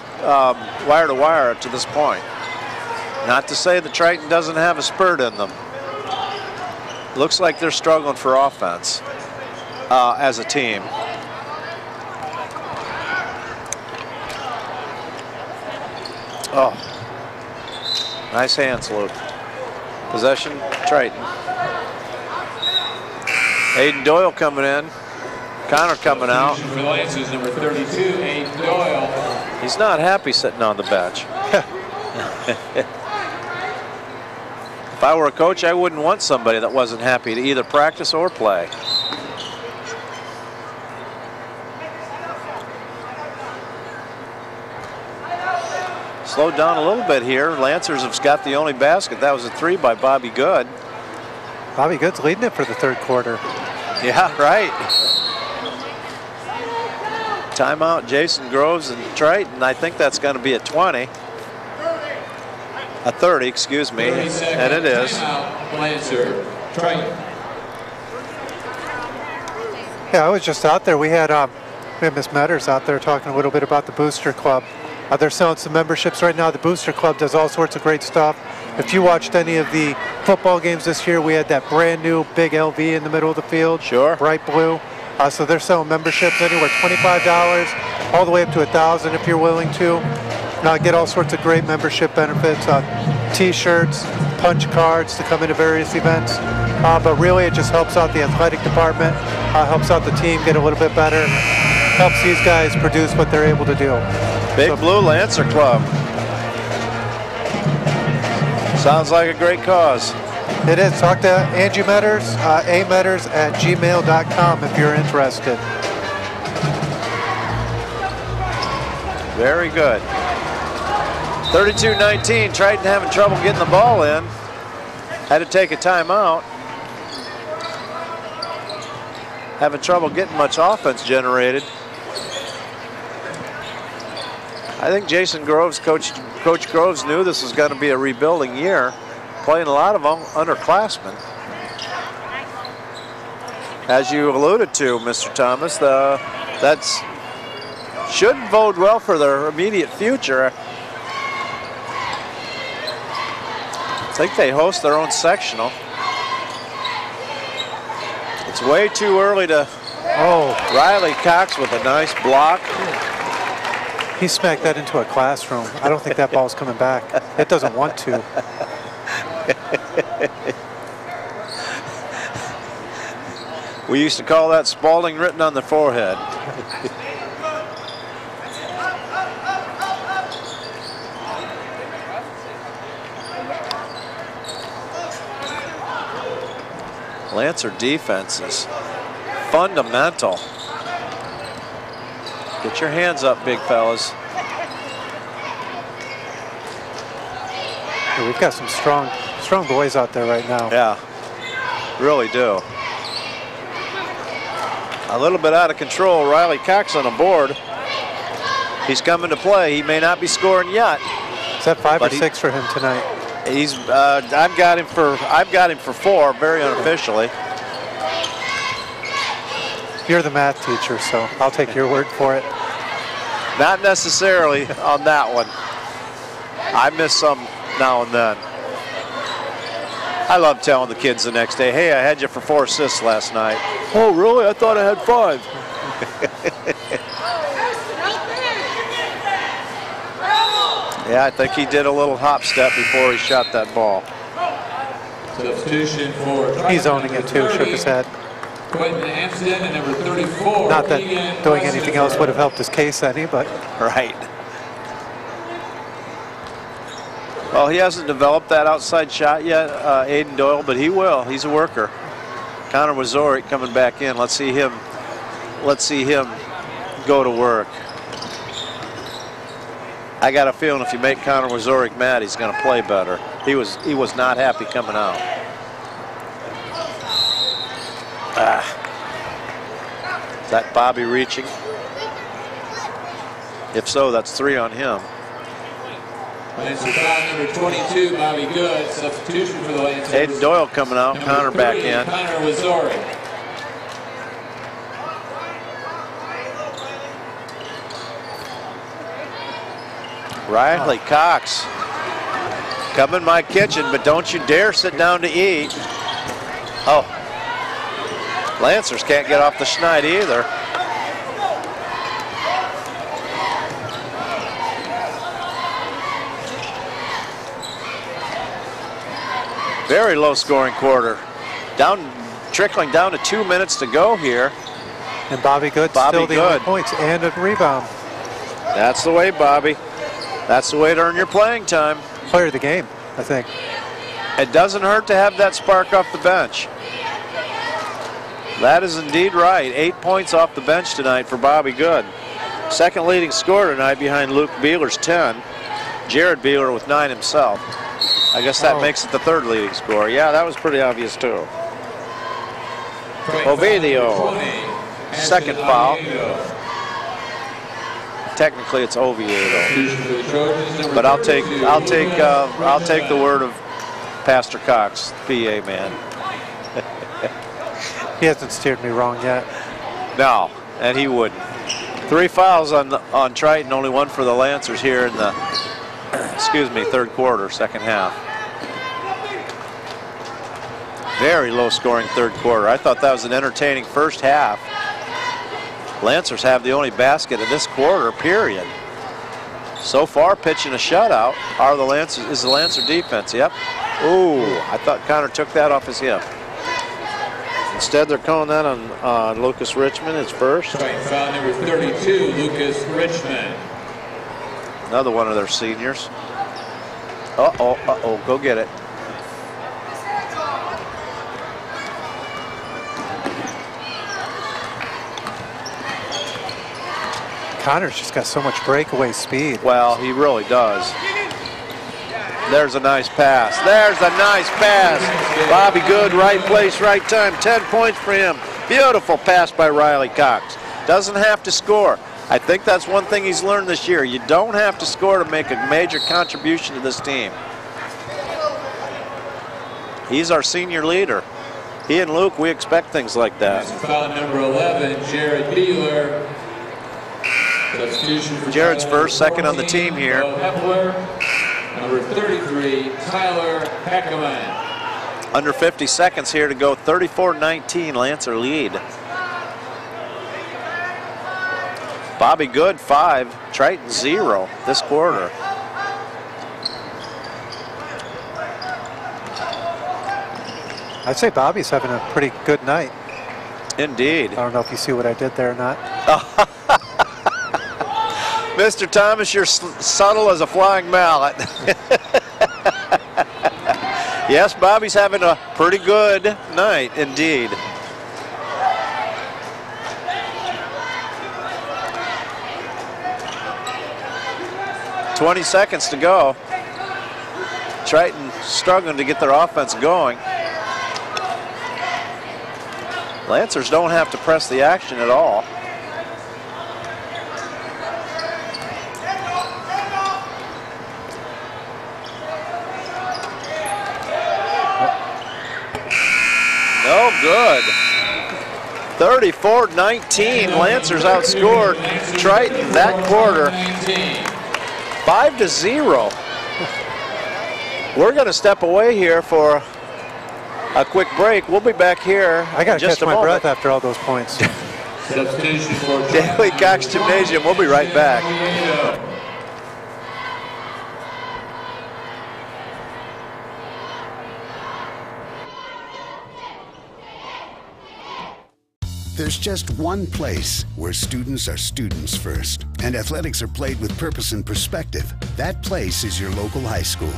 Speaker 1: wire to wire up to this point. Not to say that Triton doesn't have a spurt in them. Looks like they're struggling for offense as a team. Oh, nice hands, Luke. Possession, Triton. Aiden Doyle coming in. Connor coming out.
Speaker 3: For the Lancers, number 32, Aiden Doyle.
Speaker 1: He's not happy sitting on the bench. If I were a coach, I wouldn't want somebody that wasn't happy to either practice or play. Slowed down a little bit here. Lancers have got the only basket. That was a 3 by Bobby Good.
Speaker 2: Bobby Good's leading it for the third quarter.
Speaker 1: Yeah, right. Timeout, Jason Groves and Triton. I think that's going to be a 20. A 30, excuse me. And it is.
Speaker 3: Lancer, Triton.
Speaker 2: Yeah, I was just out there. We had Miss Metters out there talking a little bit about the Booster Club. They're selling some memberships right now. The Booster Club does all sorts of great stuff. If you watched any of the football games this year, we had that brand new big LV in the middle of the field.
Speaker 1: Sure.
Speaker 2: Bright blue. So they're selling memberships anywhere $25 all the way up to $1,000 if you're willing to. Get all sorts of great membership benefits. T-shirts, punch cards to come into various events. But really, it just helps out the athletic department, helps out the team get a little bit better, helps these guys produce what they're able to do.
Speaker 1: Big Blue Lancer Club. Sounds like a great cause.
Speaker 2: It is. Talk to Angie Metters, ametters@gmail.com if you're interested.
Speaker 1: Very good. 32-19, Triton having trouble getting the ball in. Had to take a timeout. Having trouble getting much offense generated. I think Jason Groves, Coach Groves knew this was going to be a rebuilding year, playing a lot of underclassmen. As you alluded to, Mr. Thomas, that's should bode well for their immediate future. I think they host their own sectional. It's way too early to...
Speaker 2: Oh.
Speaker 1: Riley Cox with a nice block.
Speaker 2: He smacked that into a classroom. I don't think that ball's coming back. It doesn't want to.
Speaker 1: We used to call that Spalding written on the forehead. Lancer defense is fundamental. Get your hands up, big fellas.
Speaker 2: Yeah, we've got some strong boys out there right now.
Speaker 1: Yeah, really do. A little bit out of control. Riley Cox on the board. He's coming to play. He may not be scoring yet.
Speaker 2: Is that 5 or 6 for him tonight?
Speaker 1: He's. I've got him for 4, very unofficially.
Speaker 2: You're the math teacher, so I'll take your word for it.
Speaker 1: Not necessarily on that one. I miss some now and then. I love telling the kids the next day, hey, I had you for 4 assists last night. Oh, really? I thought I had 5. Yeah, I think he did a little hop step before he shot that ball.
Speaker 3: Substitution for Triton.
Speaker 2: He's owning it too, shook his head.
Speaker 3: Quentin Amstead and number 34.
Speaker 2: Not that doing anything else would have helped his case any, but.
Speaker 1: Right. Well, he hasn't developed that outside shot yet, Aiden Doyle, but he will. He's a worker. Connor Wazoric coming back in. Let's see him go to work. I got a feeling if you make Connor Wazoric mad, he's going to play better. He was not happy coming out. Is that Bobby reaching? If so, that's 3 on him.
Speaker 3: Lancer foul number 22, Bobby Good. Substitution for the Lancers.
Speaker 1: Aiden Doyle coming out, Connor back in.
Speaker 3: Connor Wazoric.
Speaker 1: Riley Cox. Come in my kitchen, but don't you dare sit down to eat. Oh. Lancers can't get off the schneid either. Very low scoring quarter. Trickling down to 2 minutes to go here.
Speaker 2: And Bobby Good still the only points and a rebound.
Speaker 1: That's the way, Bobby. That's the way to earn your playing time.
Speaker 2: Player of the game, I think.
Speaker 1: It doesn't hurt to have that spark off the bench. That is indeed right. 8 points off the bench tonight for Bobby Good. Second leading scorer tonight behind Luke Beeler's 10. Jared Beeler with 9 himself. I guess that makes it the third leading scorer. Yeah, that was pretty obvious too. Ovidio, second foul. Technically, it's Oviedo, but I'll take the word of Pastor Cox, PA man.
Speaker 2: He hasn't steered me wrong yet.
Speaker 1: No, and he wouldn't. 3 fouls on Triton, only 1 for the Lancers here in the third quarter, second half. Very low scoring third quarter. I thought that was an entertaining first half. Lancers have the only basket of this quarter, period. So far, pitching a shutout are the Lancer, is the Lancer defense. Yep. Ooh, I thought Connor took that off his hip. Instead, they're calling that on Lucas Richmond, his first.
Speaker 3: Right, foul number 32, Lucas Richmond.
Speaker 1: Another one of their seniors. Uh-oh, go get it.
Speaker 2: Connor's just got so much breakaway speed.
Speaker 1: Well, he really does. There's a nice pass. There's a nice pass. Bobby Good, right place, right time. 10 points for him. Beautiful pass by Riley Cox. Doesn't have to score. I think that's one thing he's learned this year. You don't have to score to make a major contribution to this team. He's our senior leader. He and Luke, we expect things like that.
Speaker 3: Foul number 11, Jared Beeler.
Speaker 1: Jared's first, second on the team here.
Speaker 3: Number 33, Tyler Heckerman.
Speaker 1: Under 50 seconds here to go. 34-19, Lancer lead. Bobby Good, 5. Triton, 0 this quarter.
Speaker 2: I'd say Bobby's having a pretty good night.
Speaker 1: Indeed.
Speaker 2: I don't know if you see what I did there or not.
Speaker 1: Mr. Thomas, you're subtle as a flying mallet. Yes, Bobby's having a pretty good night indeed. $20 to go. Triton struggling to get their offense going. Lancers don't have to press the action at all. No good. 34-19. Lancers outscored Triton that quarter. 5-0. We're going to step away here for a quick break. We'll be back here.
Speaker 2: I got to catch my breath after all those points.
Speaker 1: Daily Cox Gymnasium. We'll be right back.
Speaker 6: There's just one place where students are students first, and athletics are played with purpose and perspective. That place is your local high school.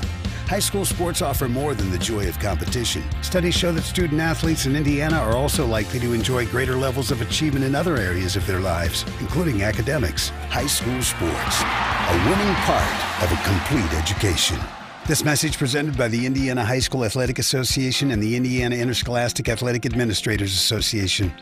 Speaker 6: High school sports offer more than the joy of competition. Studies show that student athletes in Indiana are also likely to enjoy greater levels of achievement in other areas of their lives, including academics. High school sports, a winning part of a complete education. This message presented by the Indiana High School Athletic Association and the Indiana Interscholastic Athletic Administrators Association.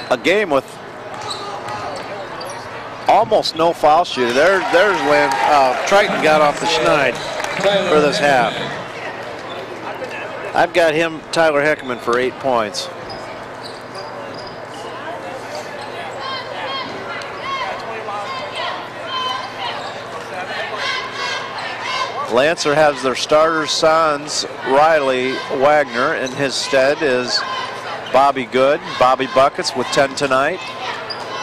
Speaker 1: A game with almost no foul shooting. There's when Triton got off the schneid for this half. I've got him, Tyler Heckman, for 8 points. Lancer has their starters, Sons, Riley, Wagner. In his stead is Bobby Good, Bobby Buckets with 10 tonight.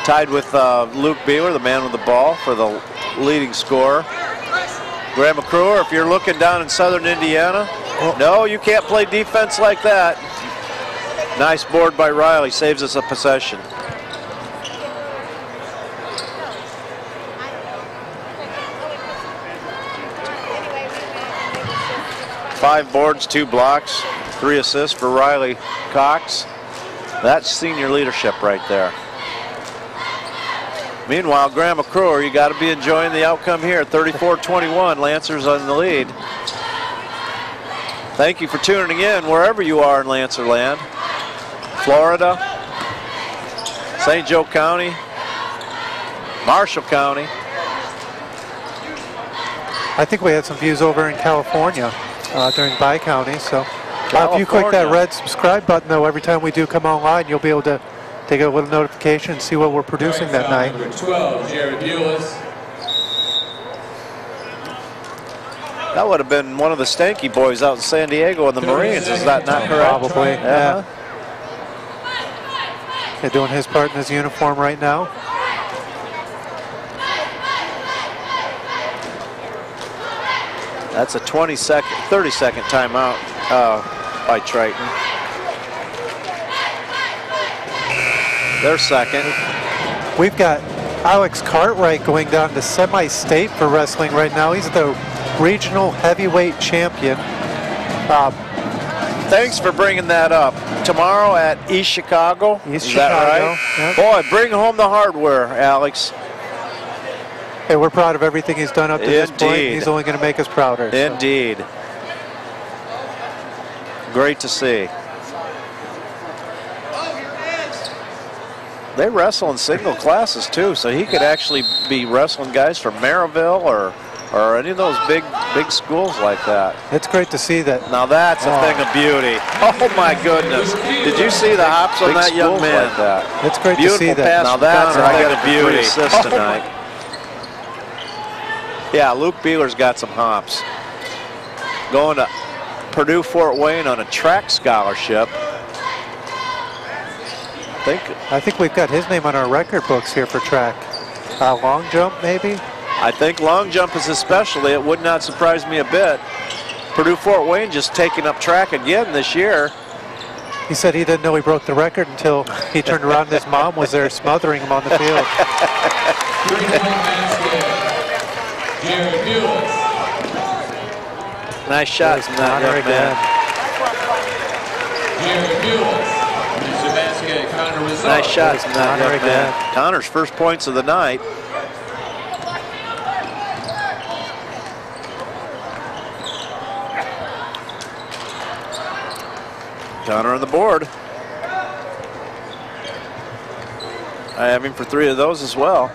Speaker 1: Tied with Luke Beeler, the man with the ball, for the leading scorer. Graham McCrewer, if you're looking down in southern Indiana, no, you can't play defense like that. Nice board by Riley, saves us a possession. Five boards, 2 blocks, 3 assists for Riley Cox. That's senior leadership right there. Meanwhile, Graham McCrewer, you got to be enjoying the outcome here. 34-21, Lancers on the lead. Thank you for tuning in wherever you are in Lancer Land, Florida, St. Joe County, Marshall County.
Speaker 2: I think we had some views over in California during Bi-County. So if you click that red subscribe button, though, every time we do come online, you'll be able to take a little notification and see what we're producing that night.
Speaker 3: Number 12, Jared Bulis.
Speaker 1: That would have been one of the Stanky boys out in San Diego in the Marines. Is that not correct?
Speaker 2: Probably, yeah. They're doing his part in his uniform right now.
Speaker 1: That's a 30-second timeout by Triton. Their second.
Speaker 2: We've got Alex Cartwright going down to semi-state for wrestling right now. He's the regional heavyweight champion.
Speaker 1: Thanks for bringing that up. Tomorrow at East Chicago.
Speaker 2: East
Speaker 1: Is
Speaker 2: Chicago.
Speaker 1: That right?
Speaker 2: Yep.
Speaker 1: Boy, bring home the hardware, Alex.
Speaker 2: Hey, we're proud of everything he's done up to this point. He's only going to make us prouder.
Speaker 1: Indeed. So. Great to see. They wrestle in single classes too, so he could actually be wrestling guys from Maryville or any of those big schools like that.
Speaker 2: It's great to see that.
Speaker 1: Now that's a thing of beauty. Oh my goodness! Did you see the hops on that young man?
Speaker 2: Like that. It's great
Speaker 1: Beautiful
Speaker 2: to see that.
Speaker 1: Pass now that's a thing of beauty. Assist tonight. Yeah, Luke Beeler's got some hops. Going to Purdue Fort Wayne on a track scholarship.
Speaker 2: I think we've got his name on our record books here for track. Long jump, maybe?
Speaker 1: I think long jump is especially. It would not surprise me a bit. Purdue Fort Wayne just taking up track again this year.
Speaker 2: He said he didn't know he broke the record until he turned around and his mom was there smothering him on the field.
Speaker 1: Nice shot from that young man. Nice shot from that young man. Connor's first points of the night. Connor on the board. I have him for 3 of those as well.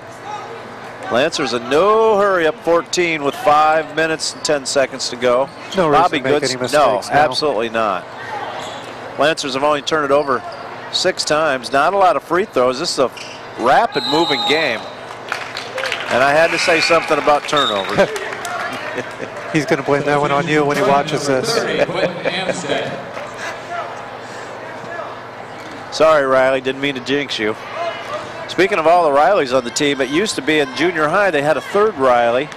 Speaker 1: Lancers in no hurry, up 14 with 5 minutes and 10 seconds to go.
Speaker 2: No reason to make any mistakes now.
Speaker 1: Absolutely not. Lancers have only turned it over 6 times. Not a lot of free throws. This is a rapid moving game. And I had to say something about turnovers.
Speaker 2: He's going to blame that one on you when he watches this.
Speaker 1: Sorry, Riley, didn't mean to jinx you. Speaking of all the Rileys on the team, it used to be in junior high they had a third Riley,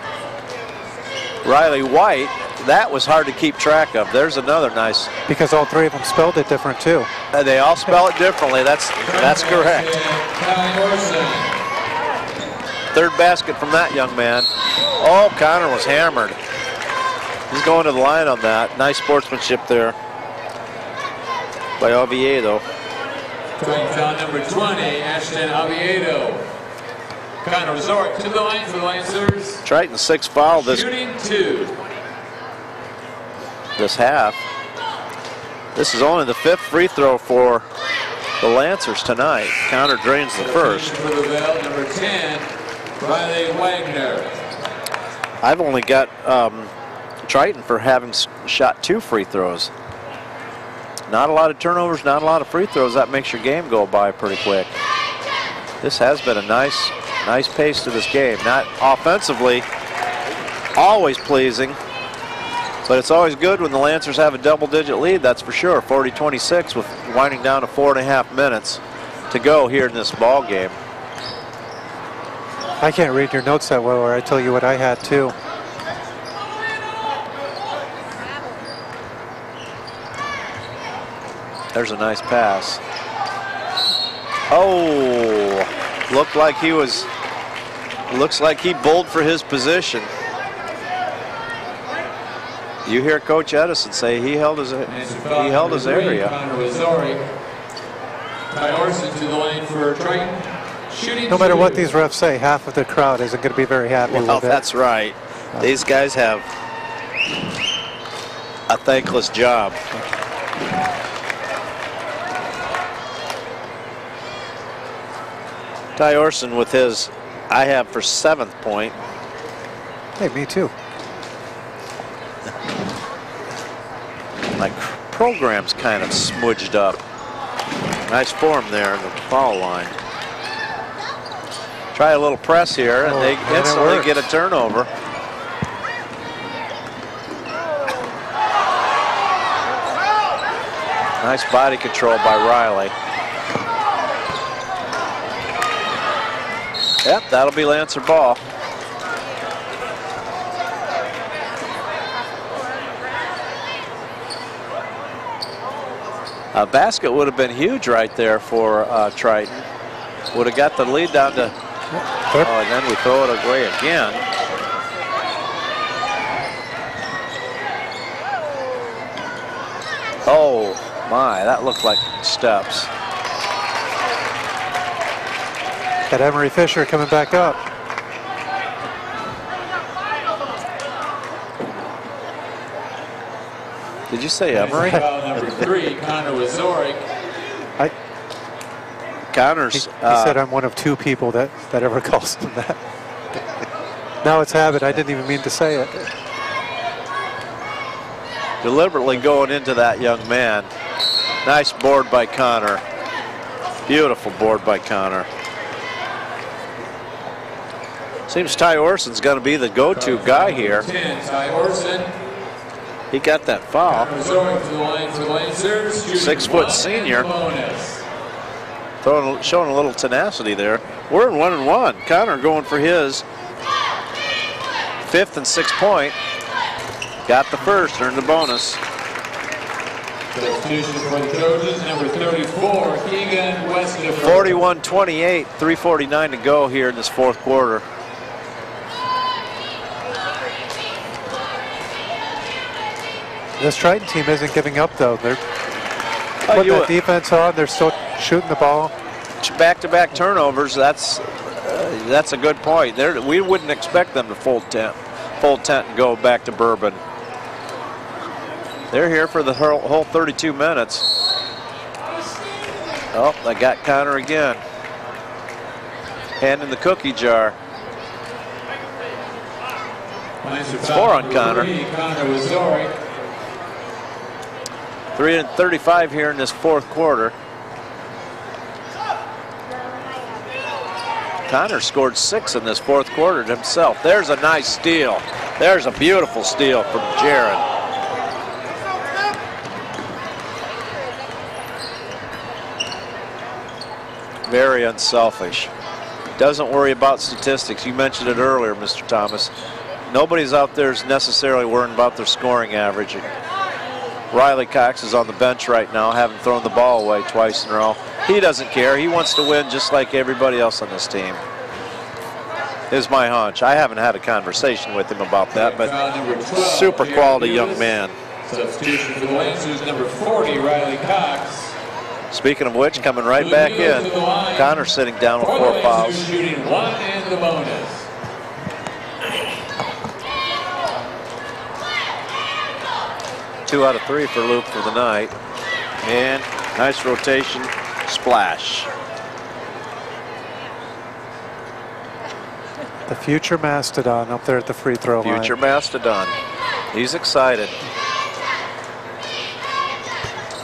Speaker 1: Riley White. That was hard to keep track of. There's another nice.
Speaker 2: Because all 3 of them spelled it different too.
Speaker 1: They all spell it differently. That's correct. Third basket from that young man. Oh, Connor was hammered. He's going to the line on that. Nice sportsmanship there by Oviedo.
Speaker 3: Foul number 20, Ashton Oviedo. Connor Resort to the line for the Lancers.
Speaker 1: Triton's 6th foul this half. This is only the 5th free throw for the Lancers tonight. Connor drains the first.
Speaker 3: For LaVille, number 10, Riley Wagner.
Speaker 1: I've only got Triton for having shot 2 free throws. Not a lot of turnovers, not a lot of free throws. That makes your game go by pretty quick. This has been a nice pace to this game. Not offensively, always pleasing, but it's always good when the Lancers have a double-digit lead, that's for sure. 40-26 with winding down to 4.5 minutes to go here in this ball game.
Speaker 2: I can't read your notes that well, or I tell you what I had too.
Speaker 1: There's a nice pass. Oh, looks like he bowled for his position. You hear Coach Edison say he held his area.
Speaker 2: No matter what these refs say, half of the crowd isn't going to be very happy with it.
Speaker 1: That's right. These guys have a thankless job. Ty Orson with his, I have for 7th point.
Speaker 2: Hey, me too.
Speaker 1: My program's kind of smudged up. Nice form there in the foul line. Try a little press here, and they instantly get a turnover. Nice body control by Riley. Yep, that'll be Lancer ball. A basket would have been huge right there for Triton. Would have got the lead down to, oh, and then we throw it away again. Oh my, that looked like steps.
Speaker 2: Got Emery Fisher coming back up.
Speaker 1: Did you say Emery?
Speaker 3: Foul number 3, Connor Wazorek.
Speaker 1: Connor's.
Speaker 2: He said I'm one of 2 people that ever calls him that. Now it's habit. I didn't even mean to say it.
Speaker 1: Deliberately going into that young man. Nice board by Connor. Beautiful board by Connor. Seems Ty Orson's going to be the go-to guy here.
Speaker 3: 10, Ty Orson.
Speaker 1: He got that foul.
Speaker 3: Wazorek to the line for Lancers.
Speaker 1: 6-foot senior. Showing a little tenacity there. We're in 1-1. Connor going for his 5th and 6th point. Got the first, earned the bonus.
Speaker 3: Substitution for the Trojans, number 34, Keegan Westlifer.
Speaker 1: 41-28, 3:49 to go here in this 4th quarter.
Speaker 2: This Triton team isn't giving up, though. They're putting that defense on. They're still shooting the ball.
Speaker 1: Back-to-back turnovers. That's a good point. We wouldn't expect them to full tent and go back to Bourbon. They're here for the whole 32 minutes. Oh, they got Connor again. Hand in the cookie jar. It's 4 on Connor. 3:35 here in this 4th quarter. Connor scored 6 in this 4th quarter himself. There's a nice steal. There's a beautiful steal from Jared. Very unselfish. Doesn't worry about statistics. You mentioned it earlier, Mr. Thomas. Nobody's out there is necessarily worrying about their scoring average. Riley Cox is on the bench right now, having thrown the ball away twice in a row. He doesn't care. He wants to win just like everybody else on this team. Is my hunch. I haven't had a conversation with him about that, but super quality young man.
Speaker 3: Substitution for the Lancers, number 40, Riley Cox.
Speaker 1: Speaking of which, coming right back in. Connor sitting down with 4 fouls.
Speaker 3: Shooting 1 and the bonus.
Speaker 1: Two out of 3 for Luke for the night. And nice rotation, splash.
Speaker 2: The future Mastodon up there at the free throw line.
Speaker 1: Future Mastodon. He's excited.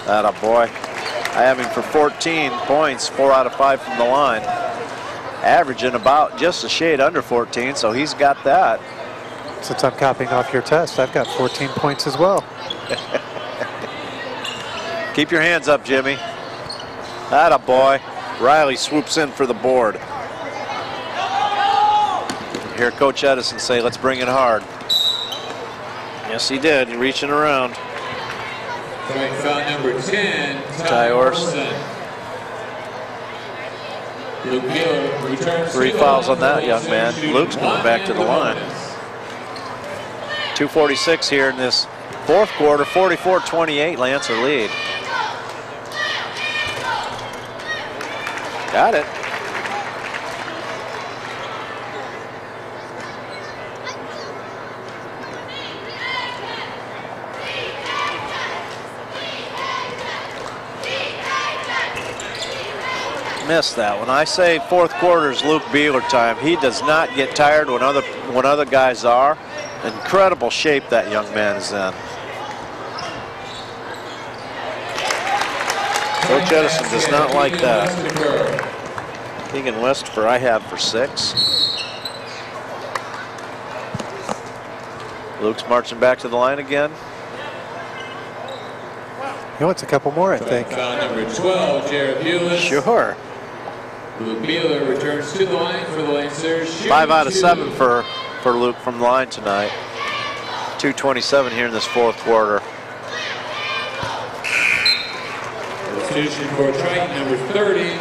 Speaker 1: Atta boy. I have him for 14 points, 4 out of 5 from the line. Averaging about just a shade under 14, so he's got that.
Speaker 2: Since I'm copying off your test, I've got 14 points as well.
Speaker 1: Keep your hands up, Jimmy. Atta boy. Riley swoops in for the board. Hear Coach Edison say, let's bring it hard. Yes, he did, reaching around.
Speaker 3: Foul number 10,
Speaker 1: Ty Orson.
Speaker 3: LaVille returns
Speaker 1: 3 fouls on that young man. Luke's going back to the line. 2:46 here in this 4th quarter, 44-28, Lancer lead. Got it. miss that. When I say fourth quarter is Luke Beeler time, he does not get tired when other guys are. Incredible shape that young man is in. Coach Edison does not like that. Keegan Westphal I have for 6. Luke's marching back to the line again.
Speaker 2: He wants a couple more, I think.
Speaker 3: Foul number 12, Jared Bulis.
Speaker 1: Sure.
Speaker 3: Luke Beeler returns to the line for the Lancers.
Speaker 1: 5 out of 7 for Luke from the line tonight. 2:27 here in this fourth quarter.
Speaker 3: Substitution for Triton, number 30.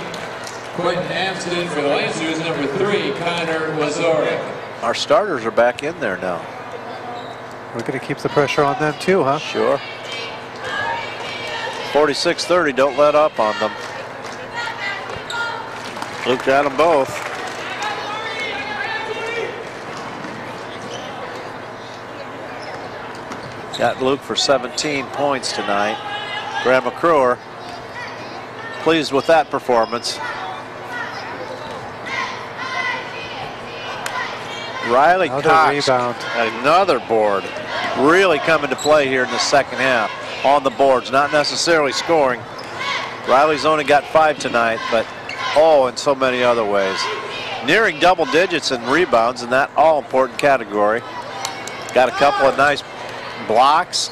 Speaker 3: Quentin Amsden for the Lancers, number 3, Connor Wazorik.
Speaker 1: Our starters are back in there now.
Speaker 2: We're going to keep the pressure on them too, huh?
Speaker 1: Sure. 46-30, don't let up on them. Luke got them both. Got Luke for 17 points tonight. Graham McCruer pleased with that performance. Riley Cox,
Speaker 2: rebound.
Speaker 1: Another board. Really coming to play here in the second half on the boards, not necessarily scoring. Riley's only got 5 tonight, but in so many other ways. Nearing double digits in rebounds in that all-important category. Got a couple of nice blocks.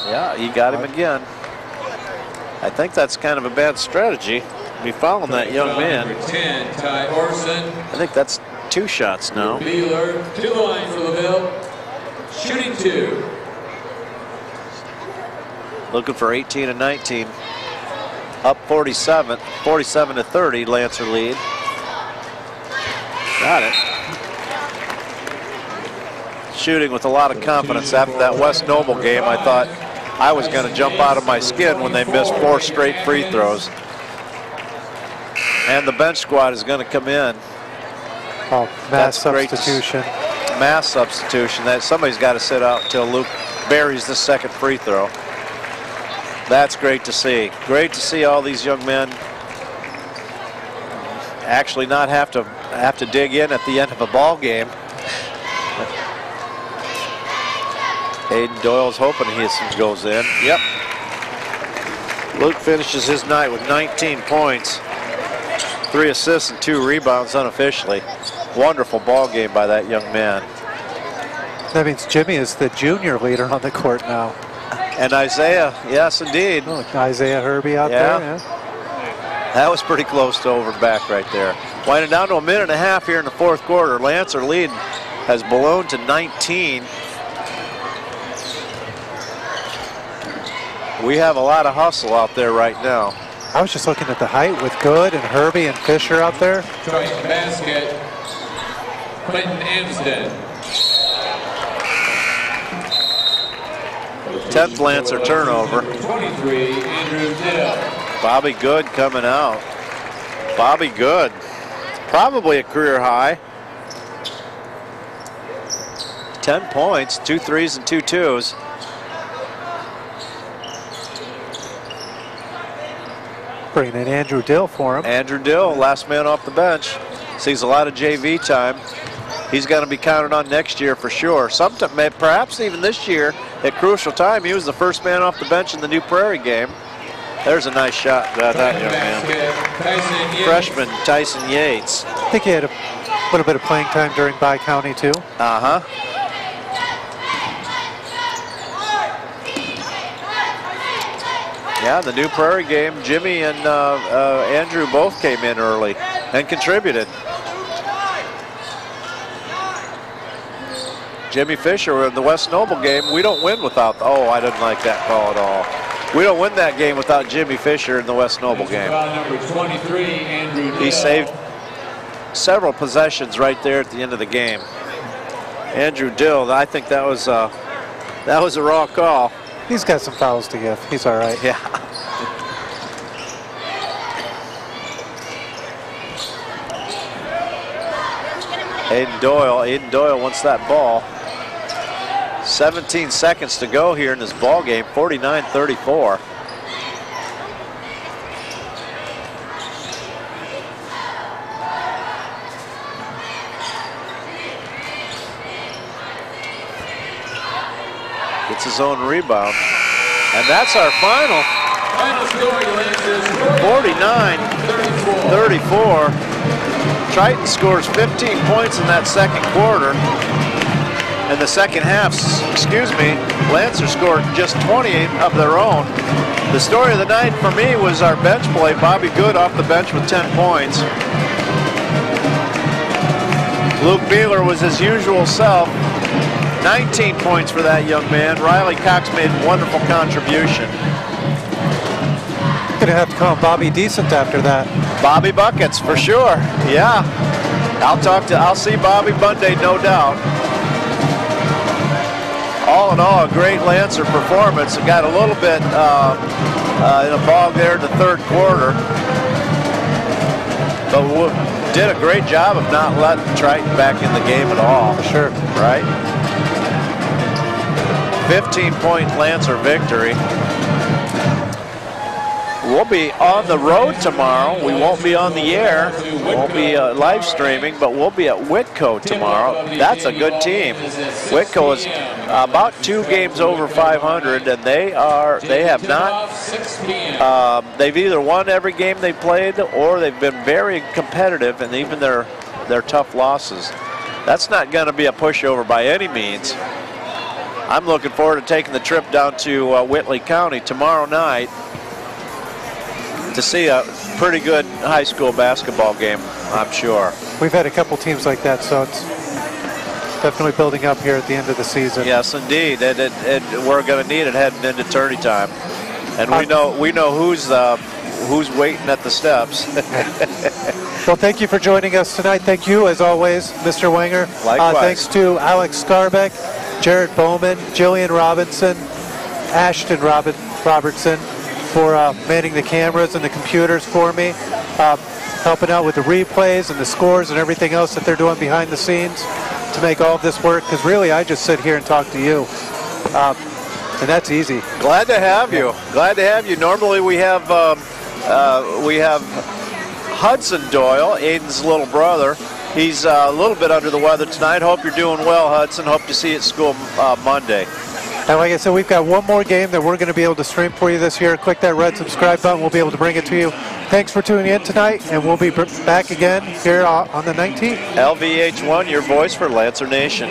Speaker 1: Yeah, he got him again. I think that's kind of a bad strategy. Be following that young man.
Speaker 3: Number 10, Ty Orson.
Speaker 1: I think that's 2 shots now.
Speaker 3: Beeler to the line for LaVille. Shooting 2.
Speaker 1: Looking for 18 and 19. Up 47-30, Lancer lead. Got it. Shooting with a lot of confidence. After that West Noble game, I thought I was going to jump out of my skin when they missed 4 straight free throws. And the bench squad is going to come in.
Speaker 2: Oh, mass substitution.
Speaker 1: Mass substitution. That somebody's got to sit out until Luke buries the second free throw. That's great to see. Great to see all these young men actually not have to dig in at the end of a ball game. Aiden Doyle's hoping he goes in. Yep. Luke finishes his night with 19 points, 3 assists and 2 rebounds unofficially. Wonderful ball game by that young man.
Speaker 2: That means Jimmy is the junior leader on the court now.
Speaker 1: And Isaiah, yes indeed.
Speaker 2: Oh, Isaiah Herbie out there. Yeah.
Speaker 1: That was pretty close to over and back right there. Winding down to a minute and a half here in the fourth quarter. Lancer lead has ballooned to 19. We have a lot of hustle out there right now.
Speaker 2: I was just looking at the height with Good and Herbie and Fisher out there.
Speaker 3: Triton basket, Quentin Amsden.
Speaker 1: 10th Lancer turnover.
Speaker 3: 23, Andrew Dill.
Speaker 1: Bobby Good coming out. Bobby Good, probably a career high. 10 points, 2 threes and 2 twos.
Speaker 2: Bringing in Andrew Dill for him.
Speaker 1: Andrew Dill, last man off the bench. Sees a lot of JV time. He's going to be counted on next year for sure. Sometime, perhaps even this year, at crucial time, he was the first man off the bench in the New Prairie game. There's a nice shot by that young man. Freshman Tyson Yates.
Speaker 2: I think he had a little bit of playing time during Bi-County too.
Speaker 1: Uh-huh. Yeah, the New Prairie game, Jimmy and Andrew both came in early and contributed. Jimmy Fisher in the West Noble game, we don't win without, I didn't like that call at all. We don't win that game without Jimmy Fisher in the West Noble game.
Speaker 3: Number 23, Andrew Dill.
Speaker 1: He saved several possessions right there at the end of the game. Andrew Dill, I think that was a raw call.
Speaker 2: He's got some fouls to give. He's all right.
Speaker 1: Yeah. Aiden Doyle wants that ball. 17 seconds to go here in this ball game, 49-34. gets his own rebound. And that's our final. 49-34. Triton scores 15 points in that second quarter. In the second half, Lancer scored just 20 of their own. The story of the night for me was our bench play. Bobby Good off the bench with 10 points. Luke Beeler was his usual self. 19 points for that young man. Riley Cox made a wonderful contribution.
Speaker 2: Gonna have to call him Bobby Decent after that.
Speaker 1: Bobby Buckets for sure. Yeah. I'll see Bobby Monday, no doubt. All in all, a great Lancer performance. It got a little bit in a bog there in the third quarter. But we did a great job of not letting Triton back in the game at all.
Speaker 2: For sure.
Speaker 1: Right? 15-point Lancer victory. We'll be on the road tomorrow. We won't be on the air. We won't be live streaming, but we'll be at Whitco tomorrow. That's a good team. Whitco is about 2 games over 500, and they've either won every game they played, or they've been very competitive, and even their tough losses. That's not going to be a pushover by any means. I'm looking forward to taking the trip down to Whitley County tomorrow night to see a pretty good high school basketball game, I'm sure.
Speaker 2: We've had a couple teams like that, so it's definitely building up here at the end of the season.
Speaker 1: Yes, indeed, and we're going to need it heading into tourney time. And we know who's waiting at the steps.
Speaker 2: Well, thank you for joining us tonight. Thank you, as always, Mr. Wenger.
Speaker 1: Likewise.
Speaker 2: Thanks to Alex Skarbek, Jared Bowman, Jillian Robinson, Ashton Robertson, for manning the cameras and the computers for me, helping out with the replays and the scores and everything else that they're doing behind the scenes to make all of this work, because really I just sit here and talk to you, and that's easy.
Speaker 1: Glad to have you. Glad to have you. Normally we have Hudson Doyle, Aiden's little brother. He's a little bit under the weather tonight. Hope you're doing well, Hudson. Hope to see you at school Monday.
Speaker 2: And like I said, we've got one more game that we're going to be able to stream for you this year. Click that red subscribe button. We'll be able to bring it to you. Thanks for tuning in tonight, and we'll be back again here on the 19th.
Speaker 1: LVH1, your voice for Lancer Nation.